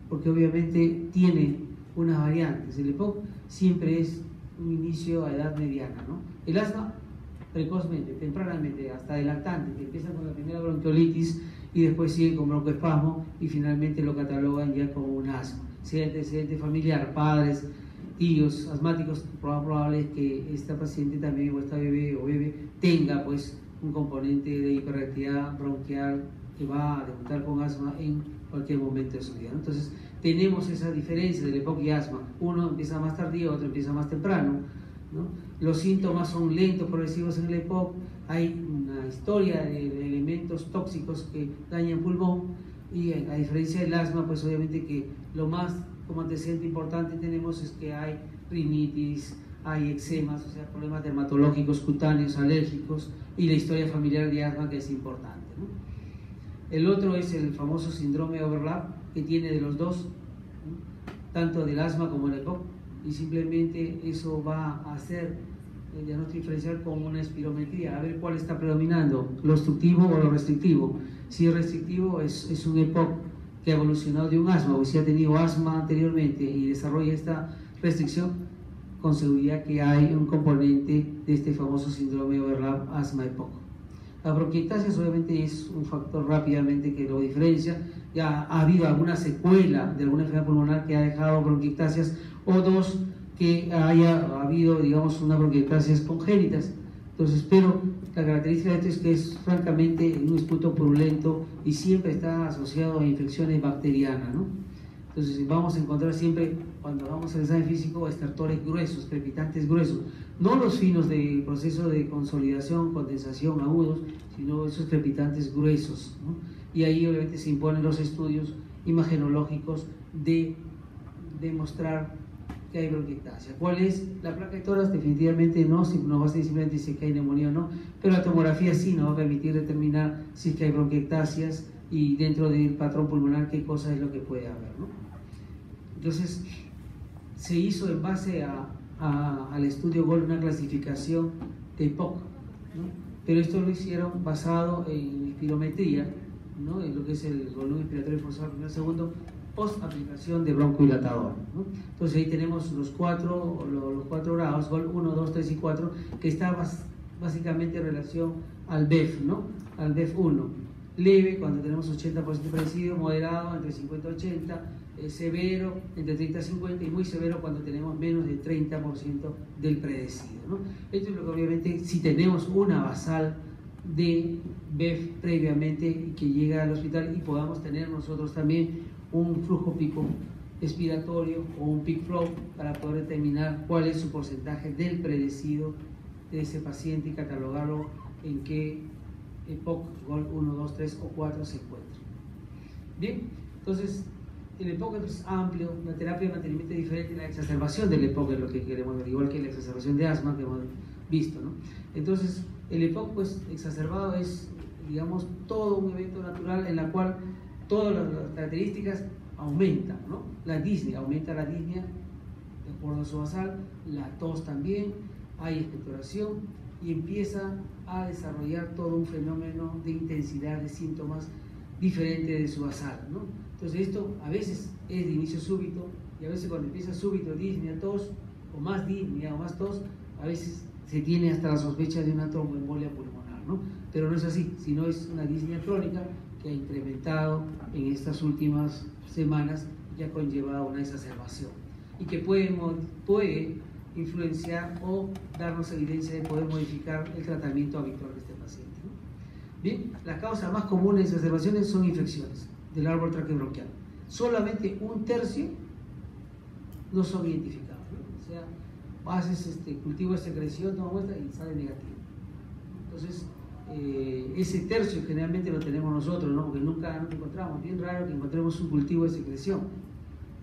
porque obviamente tiene unas variantes. El EPOC siempre es un inicio a edad mediana, ¿no? El asma precozmente, tempranamente, hasta adelantante, que empieza con la primera bronquiolitis y después sigue con broncoespasmo y finalmente lo catalogan ya como un asma. Si hay antecedente familiar, padres, tíos asmáticos, probable es que esta paciente también, o esta bebé o bebé, tenga pues un componente de hiperactividad bronquial que va a debutar con asma en cualquier momento de su vida, ¿no? Entonces tenemos esa diferencia del EPOC y asma. Uno empieza más tardío, otro empieza más temprano, ¿no? Los síntomas son lentos, progresivos en el EPOC. Hay una historia de elementos tóxicos que dañan pulmón, y a diferencia del asma, pues obviamente que lo más como antecedente importante tenemos es que hay rinitis, hay eczemas, o sea, problemas dermatológicos, cutáneos, alérgicos, y la historia familiar de asma, que es importante, ¿no? El otro es el famoso síndrome de overlap, que tiene de los dos, ¿no? Tanto del asma como del EPOC, y simplemente eso va a hacer el diagnóstico diferencial con una espirometría, a ver cuál está predominando, lo obstructivo o lo restrictivo. Si es restrictivo, es un EPOC que ha evolucionado de un asma, o si ha tenido asma anteriormente y desarrolla esta restricción, con seguridad que hay un componente de este famoso síndrome de overlap asma-EPOC. La bronquiectasia obviamente es un factor rápidamente que lo diferencia. Ya ha habido alguna secuela de alguna enfermedad pulmonar que ha dejado bronquiectasias, o dos, que haya habido, digamos, unas bronquiectasias congénitas. Entonces, pero la característica de esto es que es francamente un esputo purulento y siempre está asociado a infecciones bacterianas, ¿no? Entonces vamos a encontrar siempre, cuando hagamos el examen físico, estertores gruesos, crepitantes gruesos, no los finos del proceso de consolidación, condensación agudos, sino esos crepitantes gruesos, ¿no? Y ahí obviamente se imponen los estudios imagenológicos de demostrar que hay bronquiectasia. ¿Cuál es? La placa de tórax definitivamente no va a ser simplemente si es que hay neumonía o no, pero la tomografía sí nos va a permitir determinar si es que hay bronquiectasias y dentro del patrón pulmonar qué cosa es lo que puede haber, ¿no? Entonces, se hizo en base al estudio GOLD una clasificación de EPOC, ¿no? Pero esto lo hicieron basado en espirometría, ¿no? En lo que es el volumen expiratorio forzado primer segundo, post aplicación de broncohilatador, ¿no? Entonces ahí tenemos los cuatro grados, GOLD 1, 2, 3 y 4, que está básicamente en relación al BEF, ¿no? Al BEF 1. Leve cuando tenemos 80% predecido, moderado entre 50 y 80, severo entre 30 y 50 y muy severo cuando tenemos menos del 30% del predecido, ¿no? Esto es lo que obviamente si tenemos una basal de BEF previamente y que llega al hospital y podamos tener nosotros también un flujo pico expiratorio o un peak flow para poder determinar cuál es su porcentaje del predecido de ese paciente y catalogarlo en qué EPOC, GOLD 1, 2, 3 o 4 se encuentra. Bien, entonces el EPOC es amplio, la terapia de mantenimiento es diferente, la exacerbación del EPOC es lo que queremos ver, igual que la exacerbación de asma que hemos visto, ¿no? Entonces el EPOC pues exacerbado es, digamos, todo un evento natural en la cual todas las características aumentan, ¿no? La disnea, aumenta la disnea de acuerdo a su basal, la tos también, hay expectoración y empieza a desarrollar todo un fenómeno de intensidad de síntomas diferente de su basal, ¿no? Entonces esto a veces es de inicio súbito y a veces cuando empieza súbito, disnea, tos o más disnea o más tos, a veces se tiene hasta la sospecha de una tromboembolia pulmonar, ¿no? Pero no es así, sino es una disnea crónica que ha incrementado en estas últimas semanas y ha conllevado una exacerbación y que puede influenciar o darnos evidencia de poder modificar el tratamiento habitual de este paciente, ¿no? Bien, las causas más comunes de exacerbaciones son infecciones del árbol traqueobronquial. Solamente un tercio no son identificados, ¿no? O sea, haces cultivo de secreción, toma muestra y sale negativo. Entonces, ese tercio generalmente lo tenemos nosotros, ¿no? Porque nunca nos encontramos, bien raro que encontremos un cultivo de secreción,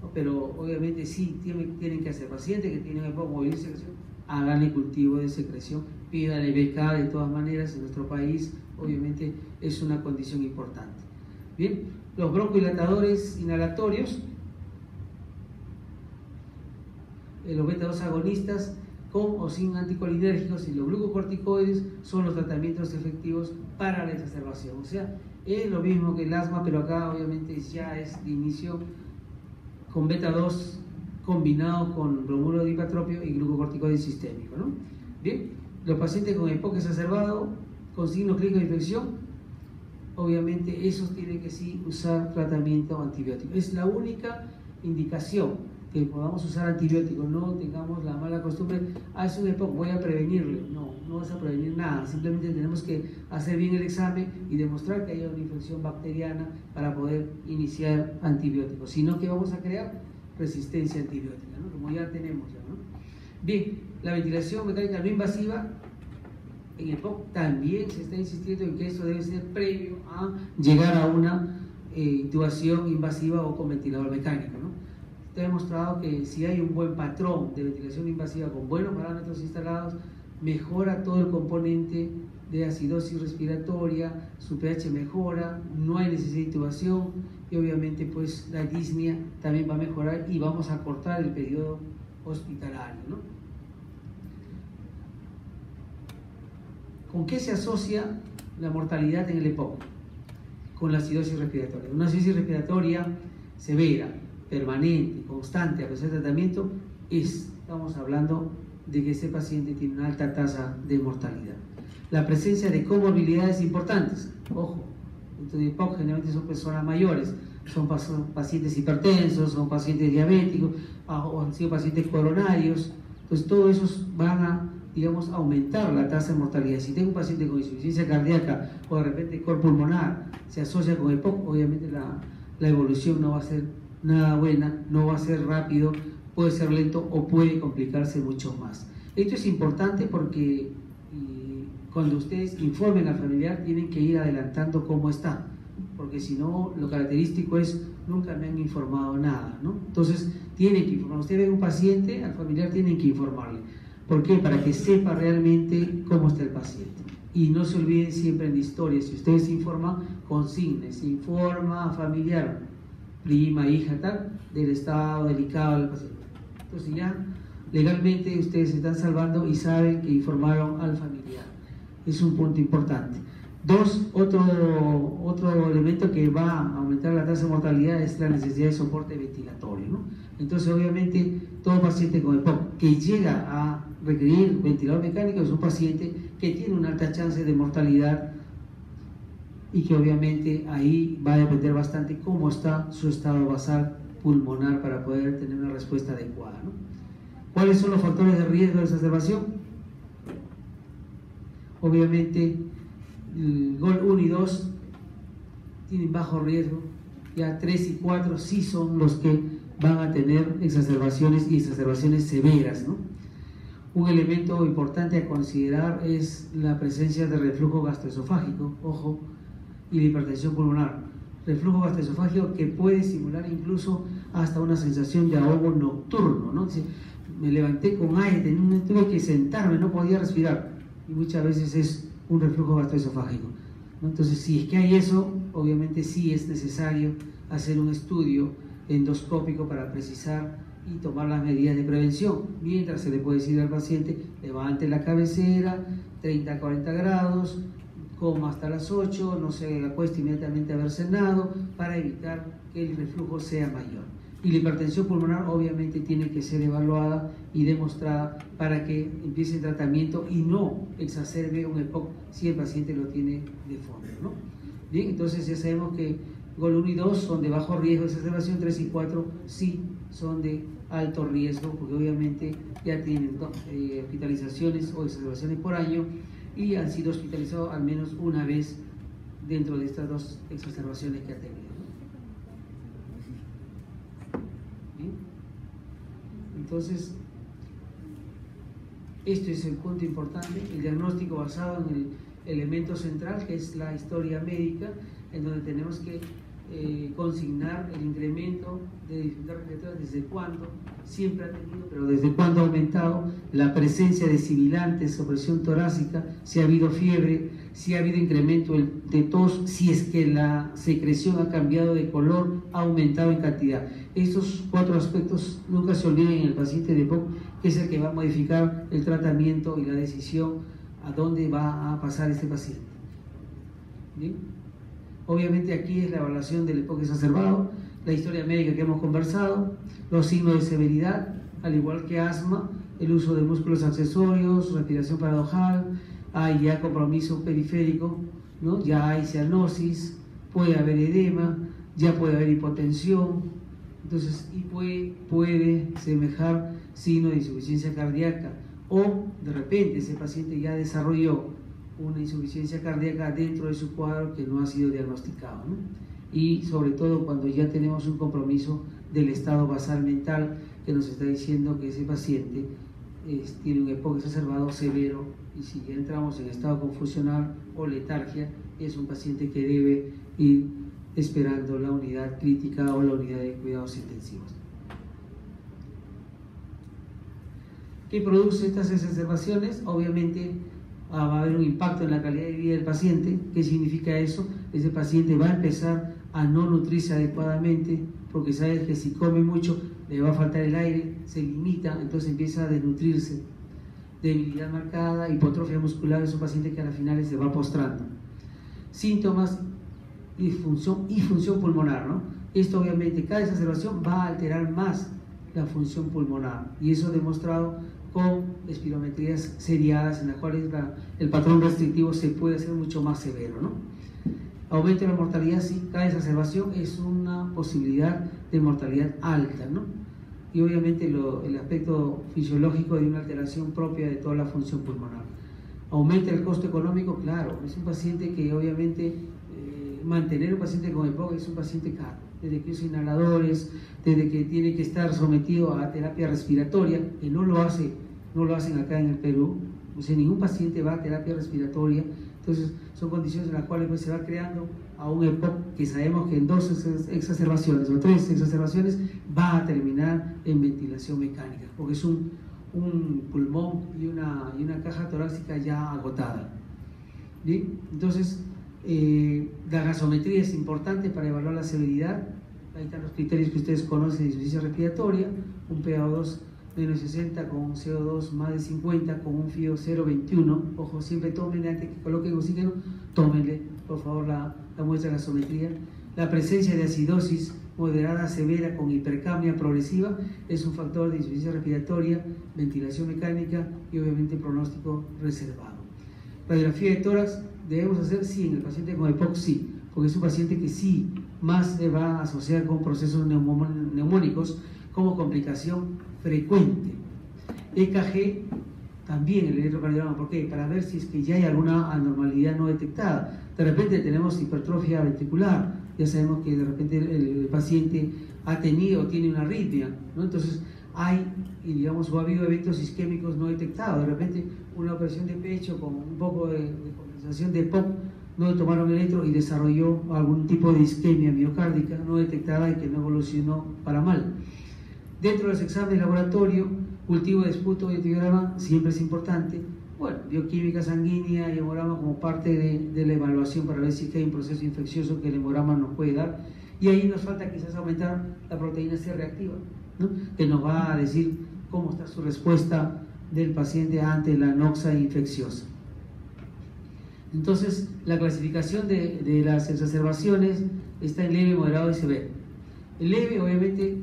¿no? Pero obviamente sí tienen que hacer pacientes que tienen EPOC móvil de secreción, háganle cultivo de secreción, pídale BK de todas maneras, en nuestro país obviamente es una condición importante. Bien, los broncohilatadores inhalatorios, los beta-2 agonistas con o sin anticolinérgicos y los glucocorticoides son los tratamientos efectivos para la exacerbación. O sea, es lo mismo que el asma, pero acá obviamente ya es de inicio con beta-2 combinado con bromuro de dipatropio y glucocorticoide sistémico, ¿no? Bien, los pacientes con EPOC exacerbado con signos clínicos de infección, obviamente esos tienen que sí usar tratamiento antibiótico. Es la única indicación que podamos usar antibióticos, no tengamos la mala costumbre, es un EPOC, voy a prevenirle. No vas a prevenir nada, simplemente tenemos que hacer bien el examen y demostrar que hay una infección bacteriana para poder iniciar antibióticos, sino que vamos a crear resistencia antibiótica, ¿no? Como ya tenemos ya, ¿no? Bien, la ventilación mecánica no invasiva en EPOC también se está insistiendo en que eso debe ser previo a llegar a una intubación invasiva o con ventilador mecánico, ¿no? Está demostrado que si hay un buen patrón de ventilación invasiva con buenos parámetros instalados, mejora todo el componente de acidosis respiratoria, su pH mejora, no hay necesidad de intubación y obviamente pues la disnea también va a mejorar y vamos a cortar el periodo hospitalario, ¿no? ¿Con qué se asocia la mortalidad en el EPOC? Con la acidosis respiratoria. Una acidosis respiratoria severa, permanente, constante, a pesar del tratamiento, estamos hablando de que ese paciente tiene una alta tasa de mortalidad. La presencia de comorbilidades importantes, ojo, estos EPOC generalmente son personas mayores, son pacientes hipertensos, son pacientes diabéticos, o han sido pacientes coronarios, pues todos esos van a, digamos, aumentar la tasa de mortalidad. Si tengo un paciente con insuficiencia cardíaca o de repente cor pulmonar se asocia con EPOC, obviamente la evolución no va a ser nada buena, no va a ser rápido, puede ser lento o puede complicarse mucho más. Esto es importante porque cuando ustedes informen al familiar tienen que ir adelantando cómo está, porque si no, lo característico es nunca me han informado nada, ¿no? Entonces tienen que informar. Usted ve un paciente, al familiar tienen que informarle. ¿Por qué? Para que sepa realmente cómo está el paciente. Y no se olviden siempre en la historia, si ustedes se informan, consignen, se informa familiar, prima, hija, tal, del estado delicado del paciente. Entonces ya legalmente ustedes se están salvando y saben que informaron al familiar. Es un punto importante. Dos, otro elemento que va a aumentar la tasa de mortalidad es la necesidad de soporte ventilatorio, ¿no? Entonces, obviamente, todo paciente con EPOC que llega a requerir ventilador mecánico es un paciente que tiene una alta chance de mortalidad y que obviamente ahí va a depender bastante cómo está su estado basal pulmonar para poder tener una respuesta adecuada, ¿no? ¿Cuáles son los factores de riesgo de exacerbación? Obviamente, el GOL 1 y 2 tienen bajo riesgo, ya 3 y 4 sí son los que van a tener exacerbaciones y exacerbaciones severas, ¿no? Un elemento importante a considerar es la presencia de reflujo gastroesofágico, ojo, y de hipertensión pulmonar. Reflujo gastroesofágico que puede simular incluso hasta una sensación de ahogo nocturno, ¿no? Me levanté con aire, tuve que sentarme, no podía respirar, y muchas veces es un reflujo gastroesofágico, ¿no? Entonces, si es que hay eso, obviamente sí es necesario hacer un estudio endoscópico para precisar y tomar las medidas de prevención. Mientras se le puede decir al paciente, levante la cabecera, 30 a 40 grados, coma hasta las 8, no se acueste inmediatamente a haber cenado, para evitar que el reflujo sea mayor. Y la hipertensión pulmonar obviamente tiene que ser evaluada y demostrada para que empiece el tratamiento y no exacerbe un EPOC si el paciente lo tiene de fondo, ¿no? Bien, entonces ya sabemos que GOL 1 y 2 son de bajo riesgo de exacerbación, 3 y 4 sí son de alto riesgo, porque obviamente ya tienen hospitalizaciones o exacerbaciones por año y han sido hospitalizados al menos una vez dentro de estas dos exacerbaciones que ha tenido. ¿Bien? Entonces, este es el punto importante, el diagnóstico basado en el elemento central, que es la historia médica, en donde tenemos que consignar el incremento de dificultad respiratoria, desde cuándo, siempre ha tenido, pero desde cuándo ha aumentado, la presencia de sibilantes o presión torácica, si ha habido fiebre, si ha habido incremento de tos, si es que la secreción ha cambiado de color, ha aumentado en cantidad. Estos 4 aspectos nunca se olviden en el paciente de EPOC, que es el que va a modificar el tratamiento y la decisión a dónde va a pasar este paciente. ¿Bien? Obviamente aquí es la evaluación del EPOC exacerbado, la historia médica que hemos conversado, los signos de severidad, al igual que asma, el uso de músculos accesorios, respiración paradojal, hay ya compromiso periférico, ¿no? Ya hay cianosis, puede haber edema, ya puede haber hipotensión, entonces y puede semejar signo de insuficiencia cardíaca, o de repente ese paciente ya desarrolló una insuficiencia cardíaca dentro de su cuadro que no ha sido diagnosticado, ¿no? Y sobre todo cuando ya tenemos un compromiso del estado basal mental que nos está diciendo que ese paciente tiene un EPOC exacerbado severo, y si ya entramos en estado confusional o letargia, es un paciente que debe ir esperando la unidad crítica o la unidad de cuidados intensivos. ¿Qué produce estas exacerbaciones? Obviamente va a haber un impacto en la calidad de vida del paciente. ¿Qué significa eso? Ese paciente va a empezar a no nutrirse adecuadamente, porque sabe que si come mucho le va a faltar el aire, se limita, entonces empieza a desnutrirse. Debilidad marcada, hipotrofia muscular, es un paciente que a las finales se va postrando. Síntomas, disfunción y función pulmonar, ¿no? Esto obviamente, cada exacerbación va a alterar más la función pulmonar, y eso demostrado con espirometrías seriadas en las cuales el patrón restrictivo se puede hacer mucho más severo, ¿no? Aumento de la mortalidad, sí, cada exacerbación es una posibilidad de mortalidad alta, ¿no? Y obviamente el aspecto fisiológico de una alteración propia de toda la función pulmonar. Aumenta el costo económico, claro, es un paciente que obviamente mantener un paciente con EPOC es un paciente caro, desde que usa inhaladores, desde que tiene que estar sometido a terapia respiratoria, que no lo hacen acá en el Perú, o sea, ningún paciente va a terapia respiratoria. Entonces son condiciones en las cuales pues, se va creando a un EPOC que sabemos que en 2 exacerbaciones o 3 exacerbaciones va a terminar en ventilación mecánica, porque es un pulmón y una caja torácica ya agotada. Bien, entonces la gasometría es importante para evaluar la severidad. Ahí están los criterios que ustedes conocen de insuficiencia respiratoria: un PaO2 menos 60 con un CO2 más de 50 con un FIO 0,21. Ojo, siempre tómenle, antes que coloquen oxígeno, tómenle por favor la muestra de gasometría. La presencia de acidosis moderada severa con hipercapnia progresiva es un factor de insuficiencia respiratoria, ventilación mecánica y obviamente pronóstico reservado. Radiografía de tórax debemos hacer, sí, en el paciente con EPOC, sí, porque es un paciente que sí más se va a asociar con procesos neumónicos como complicación frecuente. EKG también, el electrocardiograma, ¿por qué? Para ver si es que ya hay alguna anormalidad no detectada. De repente tenemos hipertrofia ventricular, ya sabemos que de repente el paciente ha tenido o tiene una arritmia, ¿no? Entonces hay, y digamos, o ha habido eventos isquémicos no detectados. De repente una operación de pecho con un poco de compensación de POC, no tomaron electro y desarrolló algún tipo de isquemia miocárdica no detectada y que no evolucionó para mal. Dentro de los exámenes de laboratorio, cultivo de esputo y antibiograma siempre es importante. Bueno, bioquímica sanguínea y hemograma como parte de la evaluación para ver si hay un proceso infeccioso que el hemograma nos puede dar. Y ahí nos falta quizás aumentar la proteína C reactiva, ¿no? Que nos va a decir cómo está su respuesta del paciente ante la noxa infecciosa. Entonces, la clasificación de las exacerbaciones está en leve, moderado y severo. El leve, obviamente,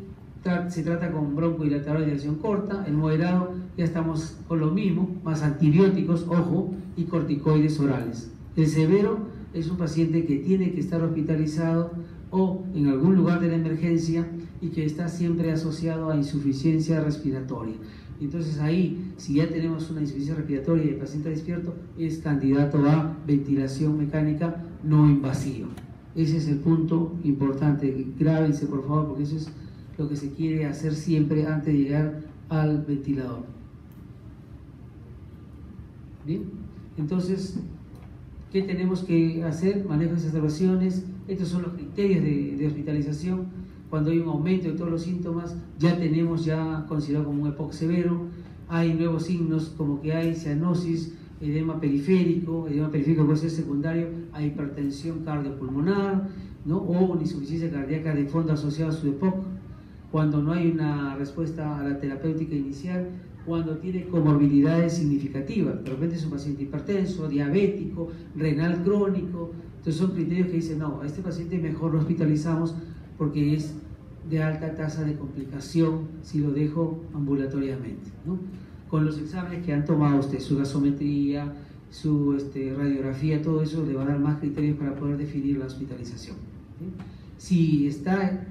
se trata con broncodilatador de dirección corta. El moderado, ya estamos con lo mismo, más antibióticos, ojo, y corticoides orales. El severo es un paciente que tiene que estar hospitalizado o en algún lugar de la emergencia y que está siempre asociado a insuficiencia respiratoria. Entonces ahí, si ya tenemos una insuficiencia respiratoria y el paciente despierto, es candidato a ventilación mecánica no invasiva. Ese es el punto importante. Grábense por favor, porque eso es lo que se quiere hacer siempre antes de llegar al ventilador. Bien, entonces, ¿qué tenemos que hacer? Manejo de exacerbaciones. Estos son los criterios de hospitalización. Cuando hay un aumento de todos los síntomas, ya tenemos considerado como un EPOC severo. Hay nuevos signos como que hay cianosis, edema periférico puede ser secundario a hipertensión cardiopulmonar, ¿no? O una insuficiencia cardíaca de fondo asociada a su EPOC. Cuando no hay una respuesta a la terapéutica inicial, cuando tiene comorbilidades significativas, de repente es un paciente hipertenso, diabético, renal crónico. Entonces son criterios que dicen, no, a este paciente mejor lo hospitalizamos porque es de alta tasa de complicación si lo dejo ambulatoriamente, ¿no? Con los exámenes que han tomado usted, su gasometría, su radiografía, todo eso le va a dar más criterios para poder definir la hospitalización, ¿sí? Si está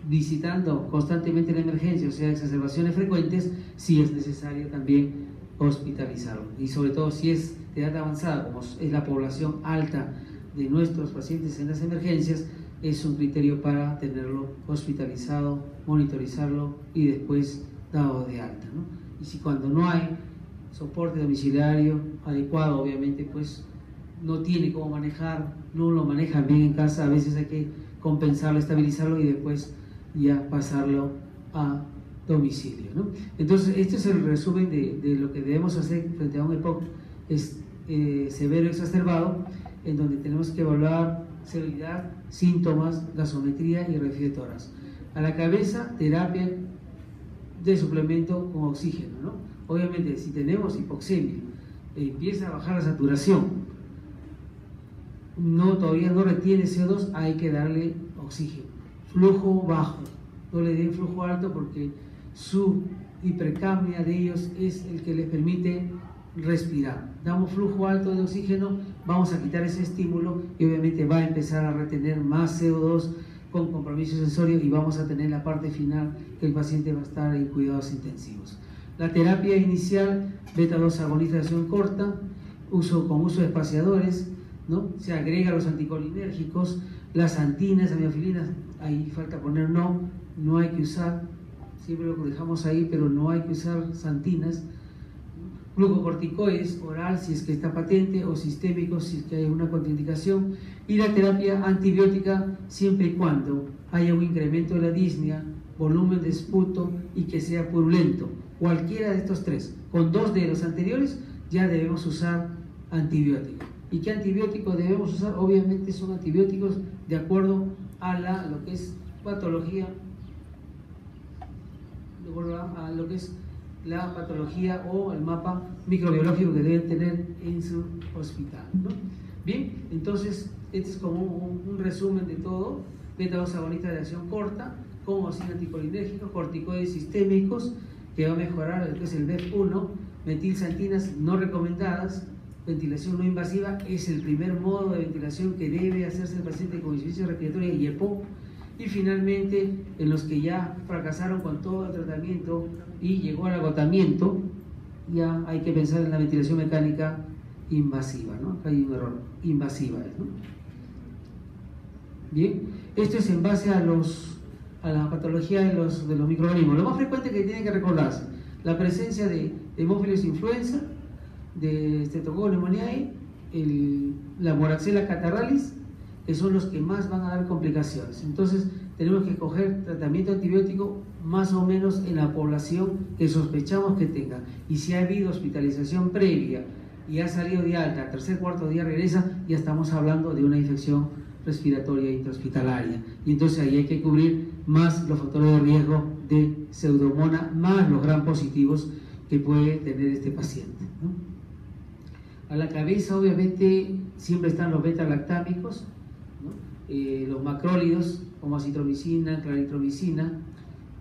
visitando constantemente la emergencia, o sea, exacerbaciones frecuentes, sí es necesario también hospitalizarlo. Y sobre todo si es de edad avanzada, como es la población alta de nuestros pacientes en las emergencias, es un criterio para tenerlo hospitalizado, monitorizarlo y después dado de alta, ¿no? Y si cuando no hay soporte domiciliario adecuado, obviamente pues no tiene cómo manejar, no lo manejan bien en casa, a veces hay que compensarlo, estabilizarlo y después ya pasarlo a domicilio, ¿no? Entonces este es el resumen de lo que debemos hacer frente a un EPOC severo exacerbado, en donde tenemos que evaluar severidad, síntomas, gasometría y radiografía de tórax. A la cabeza, terapia de suplemento con oxígeno, ¿no? Obviamente, si tenemos hipoxemia, empieza a bajar la saturación, todavía no retiene CO2, hay que darle oxígeno. Flujo bajo, no le den flujo alto porque su hipercapnia de ellos es el que les permite respirar. Damos flujo alto de oxígeno, vamos a quitar ese estímulo y obviamente va a empezar a retener más CO2 con compromiso sensorio y vamos a tener la parte final que el paciente va a estar en cuidados intensivos. La terapia inicial, beta-2 agonista de acción corta, con uso de espaciadores, ¿no? Se agrega los anticolinérgicos, las antinas, amiofilinas, ahí falta poner no hay que usar, siempre lo dejamos ahí, pero no hay que usar santinas. Glucocorticoides oral si es que está patente o sistémicos si es que hay una contraindicación, y la terapia antibiótica siempre y cuando haya un incremento de la disnea, volumen de esputo y que sea purulento. Cualquiera de estos tres, con dos de los anteriores ya debemos usar antibiótico. ¿Y qué antibióticos debemos usar? Obviamente son antibióticos de acuerdo a lo que es patología, de acuerdo a lo que es la patología o el mapa microbiológico que deben tener en su hospital, ¿no? Bien, entonces este es como un resumen de todo. Beta-2 agonistas de acción corta, como anticolinérgicos, corticoides sistémicos, que va a mejorar lo que es el BEF1, metilsantinas no recomendadas, ventilación no invasiva, es el primer modo de ventilación que debe hacerse el paciente con insuficiencia respiratoria y EPOC. Y finalmente, en los que ya fracasaron con todo el tratamiento y llegó al agotamiento, ya hay que pensar en la ventilación mecánica invasiva, ¿no? Acá hay un error, invasiva, ¿no? Bien, esto es en base a la patología de los microorganismos. Lo más frecuente que tienen que recordarse: la presencia de Haemophilus influenza, de Streptococcus pneumoniae, la Moraxella catarrhalis, que son los que más van a dar complicaciones. Entonces tenemos que coger tratamiento antibiótico más o menos en la población que sospechamos que tenga. Y si ha habido hospitalización previa y ha salido de alta, al tercer cuarto día regresa, ya estamos hablando de una infección respiratoria intrahospitalaria. Y entonces ahí hay que cubrir más los factores de riesgo de Pseudomonas, más los gram positivos que puede tener este paciente, ¿no? A la cabeza, obviamente, siempre están los beta-lactámicos, ¿no? Los macrólidos, como acitromicina, claritromicina,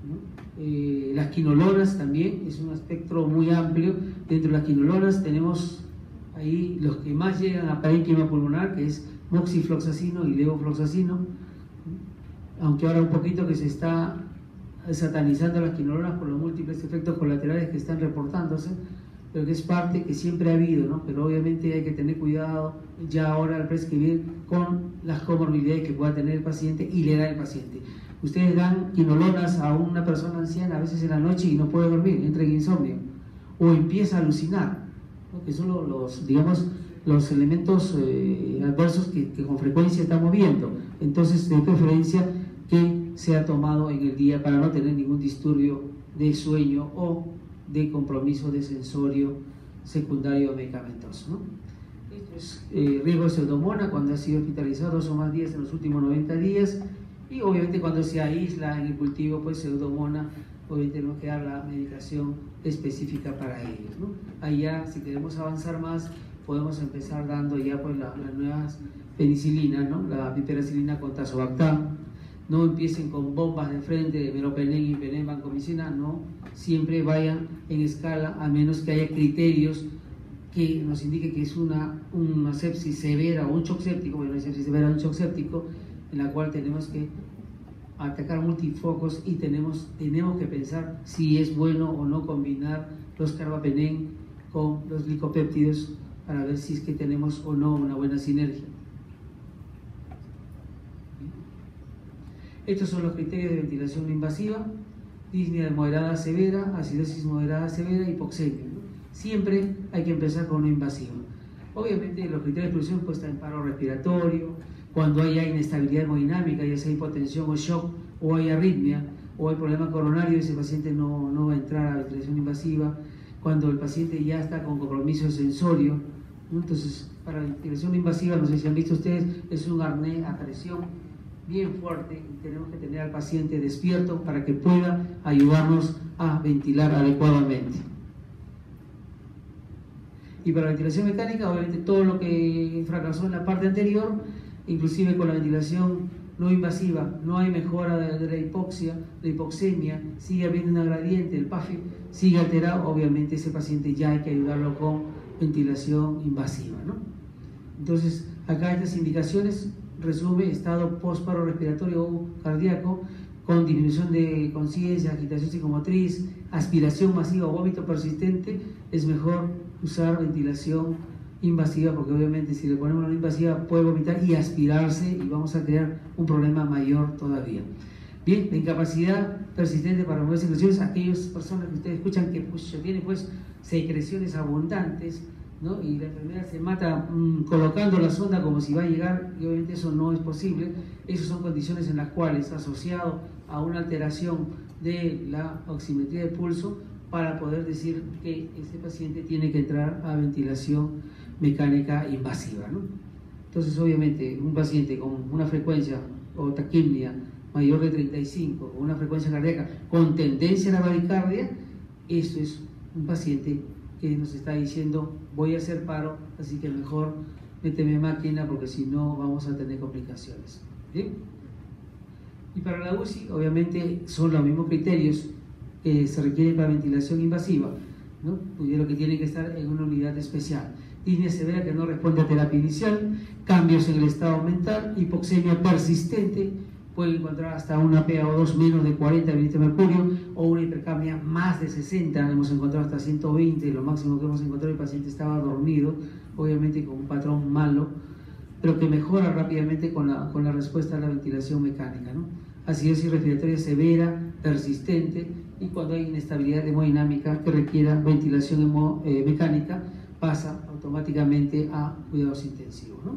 ¿no? Las quinolonas también, es un espectro muy amplio. Dentro de las quinolonas tenemos ahí los que más llegan a parénquima pulmonar, que es moxifloxacino y levofloxacino, ¿no? Aunque ahora un poquito que se está satanizando las quinolonas por los múltiples efectos colaterales que están reportándose, pero que es parte que siempre ha habido, ¿no? Pero obviamente hay que tener cuidado ya ahora al prescribir con las comorbilidades que pueda tener el paciente y la edad del paciente. Ustedes dan quinolonas a una persona anciana a veces en la noche y no puede dormir, entra en insomnio o empieza a alucinar, ¿no? Que son los elementos adversos que con frecuencia estamos viendo. Entonces, de preferencia que sea tomado en el día para no tener ningún disturbio de sueño o de compromiso de sensorio secundario medicamentoso, ¿no? Esto es riesgo de Pseudomonas cuando ha sido hospitalizado 2 o más días en los últimos 90 días, y obviamente cuando se aísla en el cultivo, pues Pseudomonas, obviamente tenemos que dar la medicación específica para ellos, ¿no? Ahí ya, si queremos avanzar más, podemos empezar dando ya pues las nuevas penicilinas, ¿no? La piperacilina con tazobactam. No empiecen con bombas de frente de meropenem y penem vancomicina, no, siempre vayan en escala, a menos que haya criterios que nos indique que es una sepsis severa o un shock séptico. Bueno, una sepsis severa o un shock séptico, en la cual tenemos que atacar multifocos y tenemos que pensar si es bueno o no combinar los carbapenem con los glicopéptidos para ver si es que tenemos o no una buena sinergia. Estos son los criterios de ventilación no invasiva: disnea moderada a severa, acidosis moderada a severa, hipoxemia, ¿no? Siempre hay que empezar con no invasiva. Obviamente los criterios de exclusión pues están en paro respiratorio, cuando haya inestabilidad hemodinámica, ya sea hipotensión o shock, o hay arritmia, o hay problema coronario, ese paciente no va a entrar a la ventilación invasiva. Cuando el paciente ya está con compromiso sensorio, ¿no? Entonces, para la ventilación invasiva, no sé si han visto ustedes, es un arnés a presión bien fuerte y tenemos que tener al paciente despierto para que pueda ayudarnos a ventilar adecuadamente. Y para la ventilación mecánica, obviamente todo lo que fracasó en la parte anterior, inclusive con la ventilación no invasiva, no hay mejora de la hipoxia, la hipoxemia, sigue habiendo una gradiente, el PAFI sigue alterado, obviamente ese paciente ya hay que ayudarlo con ventilación invasiva, ¿no? Entonces, acá estas indicaciones: resume estado postparo respiratorio o cardíaco, con disminución de conciencia, agitación psicomotriz, aspiración masiva o vómito persistente, es mejor usar ventilación invasiva, porque obviamente si le ponemos una invasiva puede vomitar y aspirarse y vamos a crear un problema mayor todavía. Bien, la incapacidad persistente para mover secreciones, aquellas personas que ustedes escuchan que pues, tienen pues secreciones abundantes, ¿no? Y la enfermera se mata colocando la sonda como si va a llegar, y obviamente eso no es posible. Esas son condiciones en las cuales, asociado a una alteración de la oximetría de pulso, para poder decir que este paciente tiene que entrar a ventilación mecánica invasiva, ¿no? Entonces, obviamente, un paciente con una frecuencia o taquipnea mayor de 35, con una frecuencia cardíaca con tendencia a la bradicardia, esto es un paciente que nos está diciendo: voy a hacer paro, así que mejor méteme máquina porque si no vamos a tener complicaciones. ¿Bien? Y para la UCI, obviamente, son los mismos criterios que se requieren para ventilación invasiva, ¿no? Lo que tiene que estar en una unidad especial. Disnea severa que no responde a terapia inicial, cambios en el estado mental, hipoxemia persistente, puede encontrar hasta una PaO2 menos de 40 mm de mercurio o una hipercapnia más de 60, hemos encontrado hasta 120, lo máximo que hemos encontrado el paciente estaba dormido, obviamente con un patrón malo, pero que mejora rápidamente con la respuesta a la ventilación mecánica, ¿no? Acidosis respiratoria severa, persistente, y cuando hay inestabilidad hemodinámica que requiera ventilación mecánica, pasa automáticamente a cuidados intensivos, ¿no?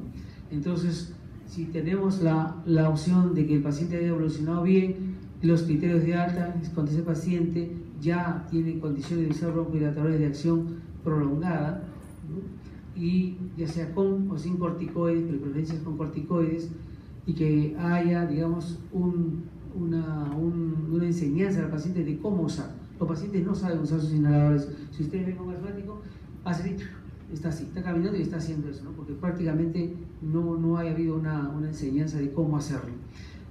Entonces, si tenemos la opción de que el paciente haya evolucionado bien, los criterios de alta, cuando ese paciente ya tiene condiciones de usar broncodilatadores de acción prolongada, ¿no? Y ya sea con o sin corticoides, pero preferencias con corticoides, y que haya, digamos, una enseñanza al paciente de cómo usar. Los pacientes no saben usar sus inhaladores. Si ustedes ven a un asmático, hace así, está así, está caminando y está haciendo eso, ¿no? Porque prácticamente no ha habido una enseñanza de cómo hacerlo.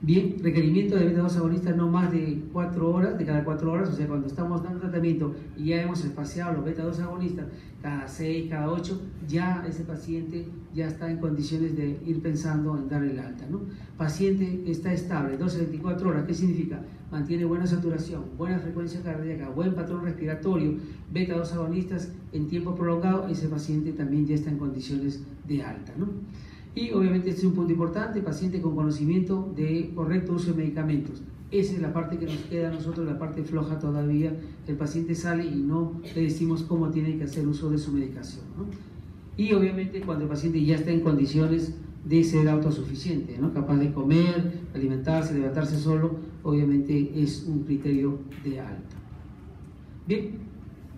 Bien, requerimiento de beta-2 agonista no más de 4 horas, de cada 4 horas, o sea, cuando estamos dando tratamiento y ya hemos espaciado los beta-2 agonistas cada 6, cada 8, ya ese paciente ya está en condiciones de ir pensando en darle el alta, ¿no? Paciente que está estable, 12 a 24 horas, ¿qué significa? Mantiene buena saturación, buena frecuencia cardíaca, buen patrón respiratorio, beta-2 agonistas en tiempo prolongado, ese paciente también ya está en condiciones de alta, ¿no? Y obviamente este es un punto importante, paciente con conocimiento de correcto uso de medicamentos. Esa es la parte que nos queda a nosotros, la parte floja todavía, el paciente sale y no le decimos cómo tiene que hacer uso de su medicación, ¿no? Y obviamente cuando el paciente ya está en condiciones de ser autosuficiente, ¿no? Capaz de comer, alimentarse, levantarse solo, obviamente es un criterio de alta. Bien,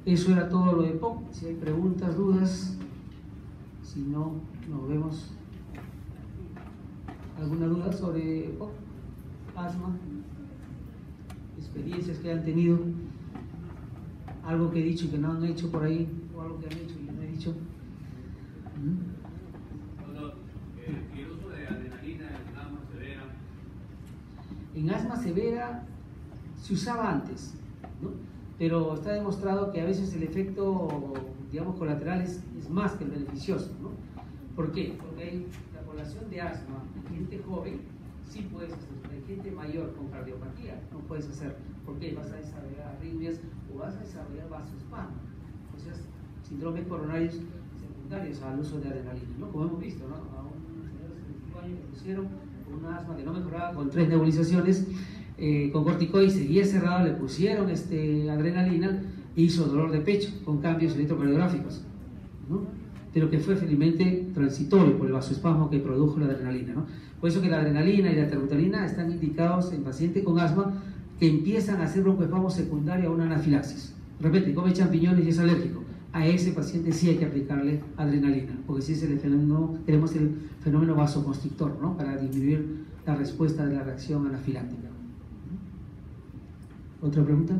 eso era todo lo de POC. Si hay preguntas, dudas, si no, nos vemos. ¿Alguna duda sobre POC, asma, experiencias que han tenido, algo que he dicho y que no han hecho por ahí, o algo que han hecho y no he dicho? Doctor, el uso de adrenalina en asma severa. En asma severa se usaba antes, ¿no? Pero está demostrado que a veces el efecto, digamos, colateral es más que el beneficioso, ¿no? ¿Por qué? Porque hay la población de asma, gente joven, sí puedes hacer, pero hay gente mayor con cardiopatía, no puedes hacer. ¿Por qué? Vas a desarrollar arritmias o vas a desarrollar vasoespasmo, o sea, síndromes coronarios secundarios al uso de adrenalina, ¿no? Como hemos visto, ¿no? A un señor de 75 años que pusieron con una asma que no mejoraba con 3 nebulizaciones, con corticoides, seguía cerrado, le pusieron adrenalina e hizo dolor de pecho con cambios electrocardiográficos, ¿no? Pero que fue felizmente transitorio por el vasoespasmo que produjo la adrenalina, ¿no? Por eso que la adrenalina y la terbutaline están indicados en pacientes con asma que empiezan a hacer broncoespasmo secundario a una anafilaxis. De repente come champiñones y es alérgico. A ese paciente sí hay que aplicarle adrenalina, porque si es el fenómeno, tenemos el fenómeno vasoconstrictor, ¿no? Para disminuir la respuesta de la reacción anafiláctica. ¿Otra pregunta?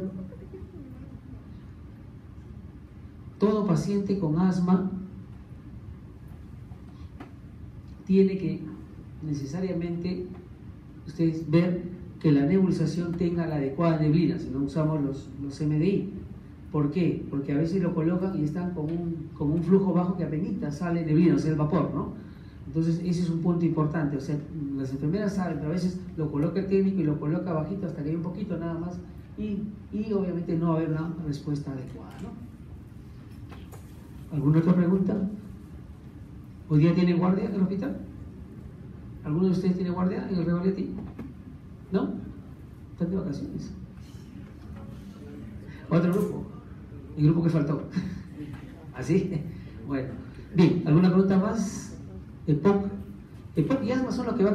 Todo paciente con asma tiene que necesariamente ustedes ver que la nebulización tenga la adecuada neblina, si no usamos los MDI. ¿Por qué? Porque a veces lo colocan y están con un flujo bajo que apenas sale neblina, o sea, el vapor, ¿no? Entonces ese es un punto importante, o sea, las enfermeras saben, pero a veces lo coloca el técnico y lo coloca bajito hasta que hay un poquito nada más y obviamente no va a haber una respuesta adecuada, ¿no? ¿Alguna otra pregunta? ¿Hoy día tiene guardia en el hospital? ¿Alguno de ustedes tiene guardia en el Revaleti? ¿No? Están de vacaciones. Otro grupo. El grupo que faltó. ¿Así? Bueno. Bien, ¿alguna pregunta más? EPOC y asma son los que van a